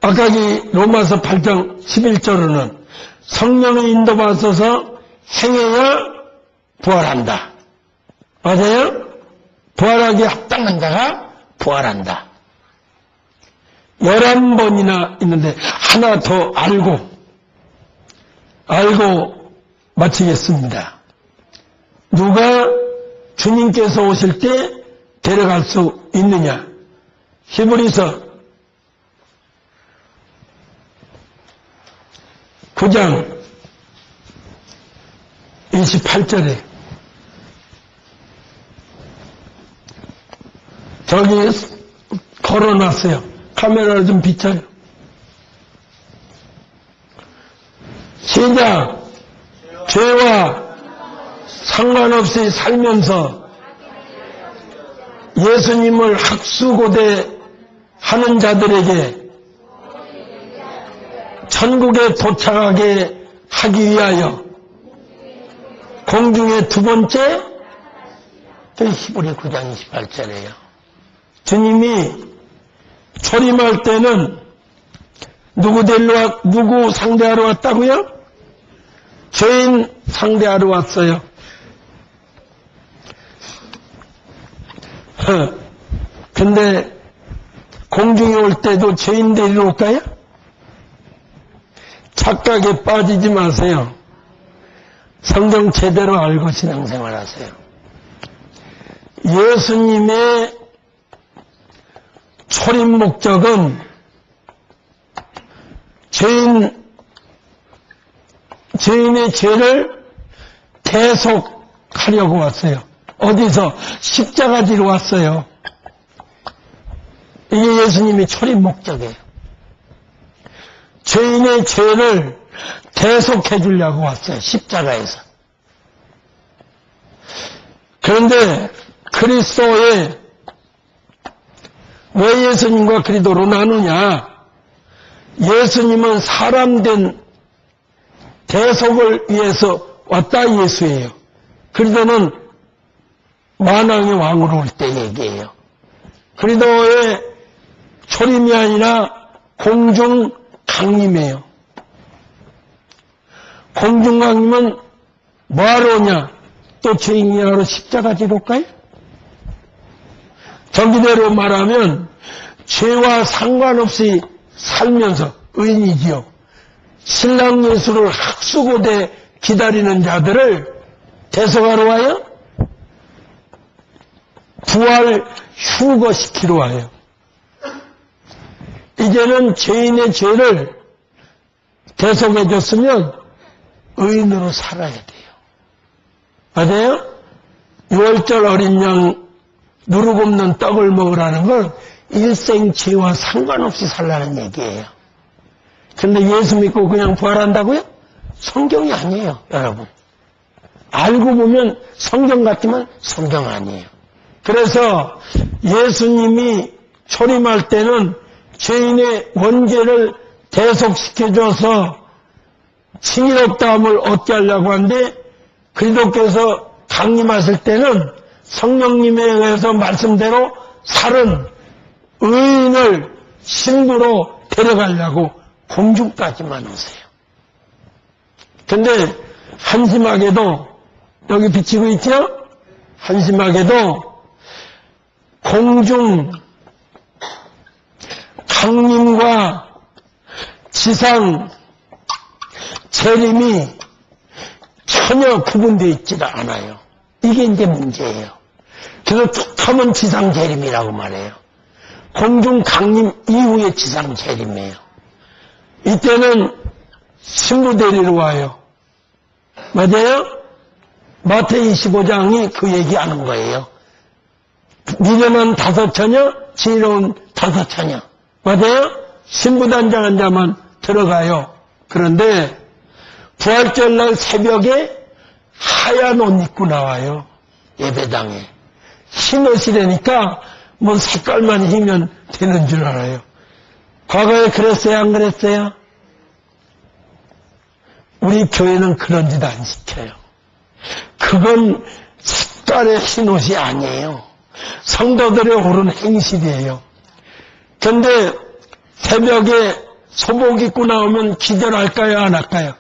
아까 이 로마서 8장 11절로는 성령의 인도받아서 행해야 부활한다. 맞아요? 부활하기 합당한 자가 부활한다. 11번이나 있는데 하나 더 알고 마치겠습니다. 누가 주님께서 오실 때 데려갈 수 있느냐? 히브리서 9장 28절에 저기 걸어놨어요. 카메라를 좀 비춰요. 시작. 죄와 상관없이 살면서 예수님을 학수고대 하는 자들에게 천국에 도착하게 하기 위하여 공중의 두 번째 히브리 9장 28절이에요. 주님이 초림할 때는 누구 상대하러 왔다고요? 죄인 상대하러 왔어요. 근데 공중에 올 때도 죄인 데리러 올까요? 착각에 빠지지 마세요. 성경 제대로 알고 신앙생활 하세요. 예수님의 초림 목적은 죄인의 죄를 대속하려고 왔어요. 어디서? 십자가 지러 왔어요. 이게 예수님의 초림 목적이에요. 죄인의 죄를 대속해 주려고 왔어요. 십자가에서. 그런데 그리스도의 왜 예수님과 그리스도로 나누냐? 예수님은 사람된 대속을 위해서 왔다 예수예요. 그리스도는 만왕의 왕으로 올 때 얘기해요. 그리스도의 초림이 아니라 공중 강림이에요. 공중 강림은 뭐하러 오냐? 또 죄인이 하러 십자가 지러 올까요? 저기대로 말하면 죄와 상관없이 살면서 의인이지요. 신랑 예수를 학수고대 기다리는 자들을 대속하러 와요? 부활 휴거시키러 와요. 이제는 죄인의 죄를 대속해 줬으면 의인으로 살아야 돼요. 맞아요? 6월절 어린 양 누룩 없는 떡을 먹으라는 건 일생 죄와 상관없이 살라는 얘기예요. 근데 예수 믿고 그냥 부활한다고요? 성경이 아니에요, 여러분. 알고 보면 성경 같지만 성경 아니에요. 그래서 예수님이 초림할 때는 죄인의 원죄를 대속시켜줘서 칭의롭다함을 얻게 하려고 하는데 그리스도께서 강림하실 때는 성령님에 의해서 말씀대로 살은 의인을 신부로 데려가려고 공중까지만 오세요. 근데 한심하게도 여기 비치고 있죠? 한심하게도 공중 강림과 지상 재림이 전혀 구분되어 있지가 않아요. 이게 이제 문제예요. 그래서 툭하면 지상 재림이라고 말해요. 공중 강림 이후에 지상 재림이에요. 이때는 신부 데리러 와요. 맞아요? 마태복음 25장이 그 얘기하는 거예요. 미련한 5처녀, 지혜로운 5처녀. 맞아요? 신부 단장한 자만 들어가요. 그런데 부활절날 새벽에 하얀 옷 입고 나와요. 예배당에. 흰 옷이라니까 뭐 색깔만 희면 되는 줄 알아요. 과거에 그랬어요? 안 그랬어요? 우리 교회는 그런 짓 안 시켜요. 그건 색깔의 흰 옷이 아니에요. 성도들의 옳은 행실이에요. 그런데 새벽에 소복 입고 나오면 기절할까요? 안 할까요?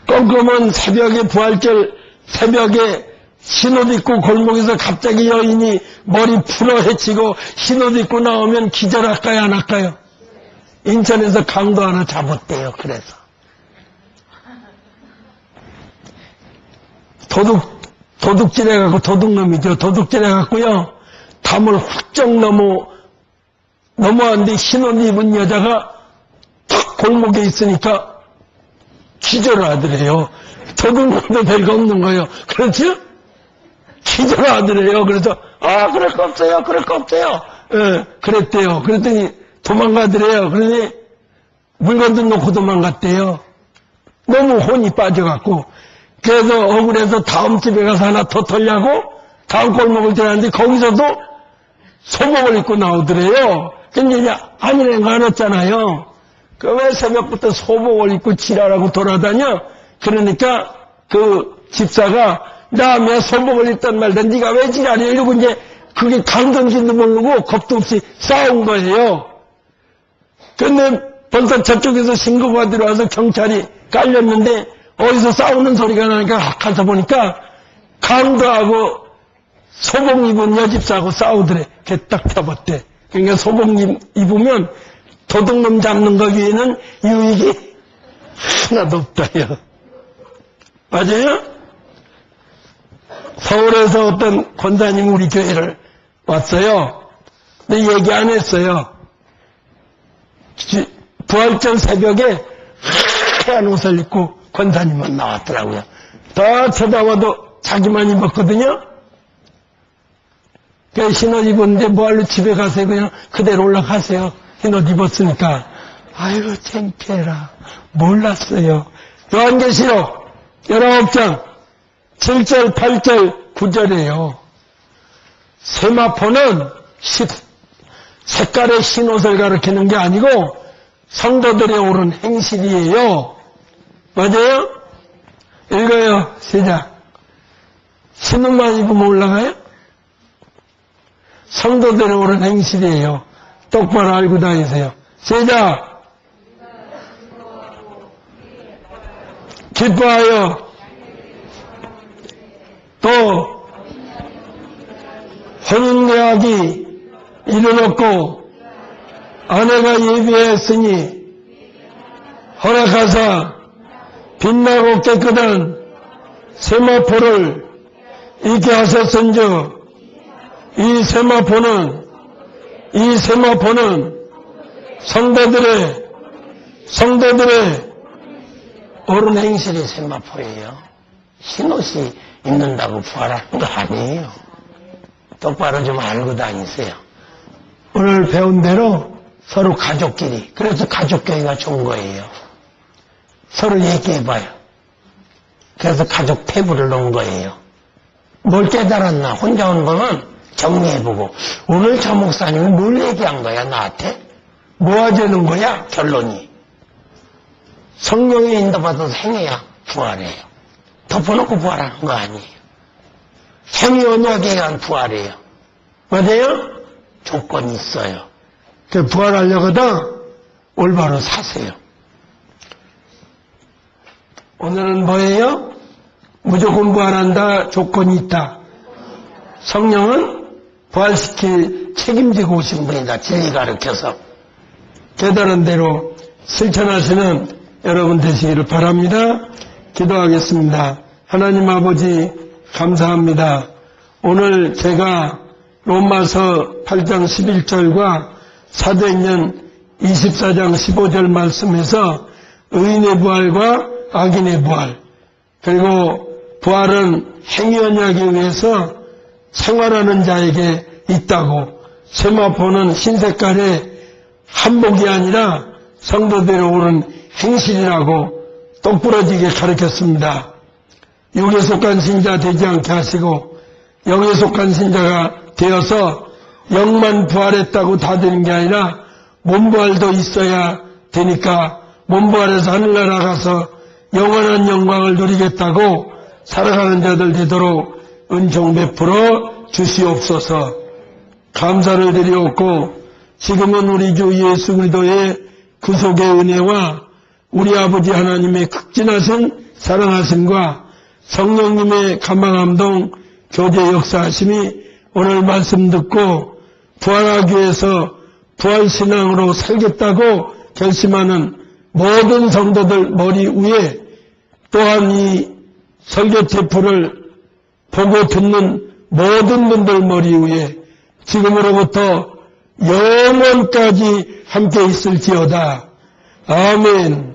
껌껌한 새벽에 부활절 새벽에 흰옷 입고 골목에서 갑자기 여인이 머리 풀어 헤치고 흰옷 입고 나오면 기절할까요? 안 할까요? 인천에서 강도 하나 잡았대요. 그래서 도둑질해갖고 도둑놈이죠. 도둑질해갖고요 담을 훌쩍 넘어왔는데 흰옷 입은 여자가 탁 골목에 있으니까 기절하더래요. 도둑놈도 별거 없는 거예요. 그렇죠? 기절하더래요. 그래서 그럴 거 없어요. 그럴 거 없어요. 예, 그랬대요. 그랬더니 도망가더래요. 그러니 물건도 놓고 도망갔대요. 너무 혼이 빠져갖고 그래서 억울해서 다음 집에 가서 하나 더 털려고 다음 골목을 들어갔는데 거기서도 소복을 입고 나오더래요. 근데 이제 아니란 거 알았잖아요. 그 왜 새벽부터 소복을 입고 지랄하고 돌아다녀? 그러니까 그 집사가 나 소복을 입단 말든 네가 왜 지랄이야? 이러고 이제 그게 강던진도 모르고 겁도 없이 싸운 거예요. 근데 벌써 저쪽에서 신고받으러 와서 경찰이 깔렸는데 어디서 싸우는 소리가 나니까 가서 보니까 강도하고 소복 입은 여집사하고 싸우더래. 걔 딱 잡았대. 그러니까 소복 입으면 도둑놈 잡는 거기에는 유익이 하나도 없다요. 맞아요? 서울에서 어떤 권사님 우리 교회를 왔어요. 근데 얘기 안 했어요. 부활절 새벽에 하얀 옷을 입고 권사님만 나왔더라고요. 다 쳐다봐도 자기만 입었거든요. 그 흰옷 입었는데 뭐할로 집에 가세요? 그냥 그대로 올라가세요. 흰옷 입었으니까. 아이고 창피해라. 몰랐어요. 요한계시록 19장 7절, 8절, 9절이에요. 세마포는 색깔의 흰옷을 가리키는 게 아니고 성도들의 옳은 행실이에요. 맞아요? 읽어요. 시작. 흰옷만 입으면 올라가요? 성도들의 옳은 행실이에요. 똑바로 알고 다니세요. 시작. 기뻐하여 또 혼인계약이 이르렀고 아내가 예비했으니 허락하사 빛나고 깨끗한 세마포를 입게 하셨은즉 이 세마포는 성도들의 옳은 행실이 세마포예요. 흰옷이 입는다고 부활하는 거 아니에요. 똑바로 좀 알고 다니세요. 오늘 배운 대로 서로 가족끼리, 그래서 가족교회가 좋은 거예요. 서로 얘기해봐요. 그래서 가족 테이블을 놓은 거예요. 뭘 깨달았나? 혼자 온 거는 정리해보고 오늘 저 목사님은 뭘 얘기한 거야 나한테? 뭐 하자는 거야? 결론이 성령의 인도받아서 행해야 부활해요. 덮어놓고 부활하는 거 아니에요. 행위 언약에 의한 부활이에요. 맞아요? 조건이 있어요. 그 부활하려거든 올바로 사세요. 오늘은 뭐예요? 무조건 부활한다. 조건이 있다. 성령은 부활시킬 책임지고 오신 분이다. 진리 가르쳐서 깨달은 대로 실천하시는 여러분 되시기를 바랍니다. 기도하겠습니다. 하나님 아버지 감사합니다. 오늘 제가 로마서 8장 11절과 사도행전 24장 15절 말씀에서 의인의 부활과 악인의 부활 그리고 부활은 행위 언약에 의해서 생활하는 자에게 있다고 세마포는 흰색깔의 한복이 아니라 성도들의 옳은 행실이라고 똑부러지게 가르쳤습니다. 육에 속한 신자 되지 않게 하시고 영에 속한 신자가 되어서 영만 부활했다고 다 되는 게 아니라 몸부활도 있어야 되니까 몸부활해서 하늘나라 가서 영원한 영광을 누리겠다고 살아가는 자들 되도록 은총 베풀어 주시옵소서. 감사를 드리옵고 지금은 우리 주 예수 그리스도의 구속의 은혜와 우리 아버지 하나님의 극진하신 사랑하심과 성령님의 감화감동 교제 역사하심이 오늘 말씀 듣고 부활하기 위해서 부활신앙으로 살겠다고 결심하는 모든 성도들 머리 위에 또한 이 설교 테이프를 보고 듣는 모든 분들 머리 위에 지금으로부터 영원까지 함께 있을지어다. 아멘.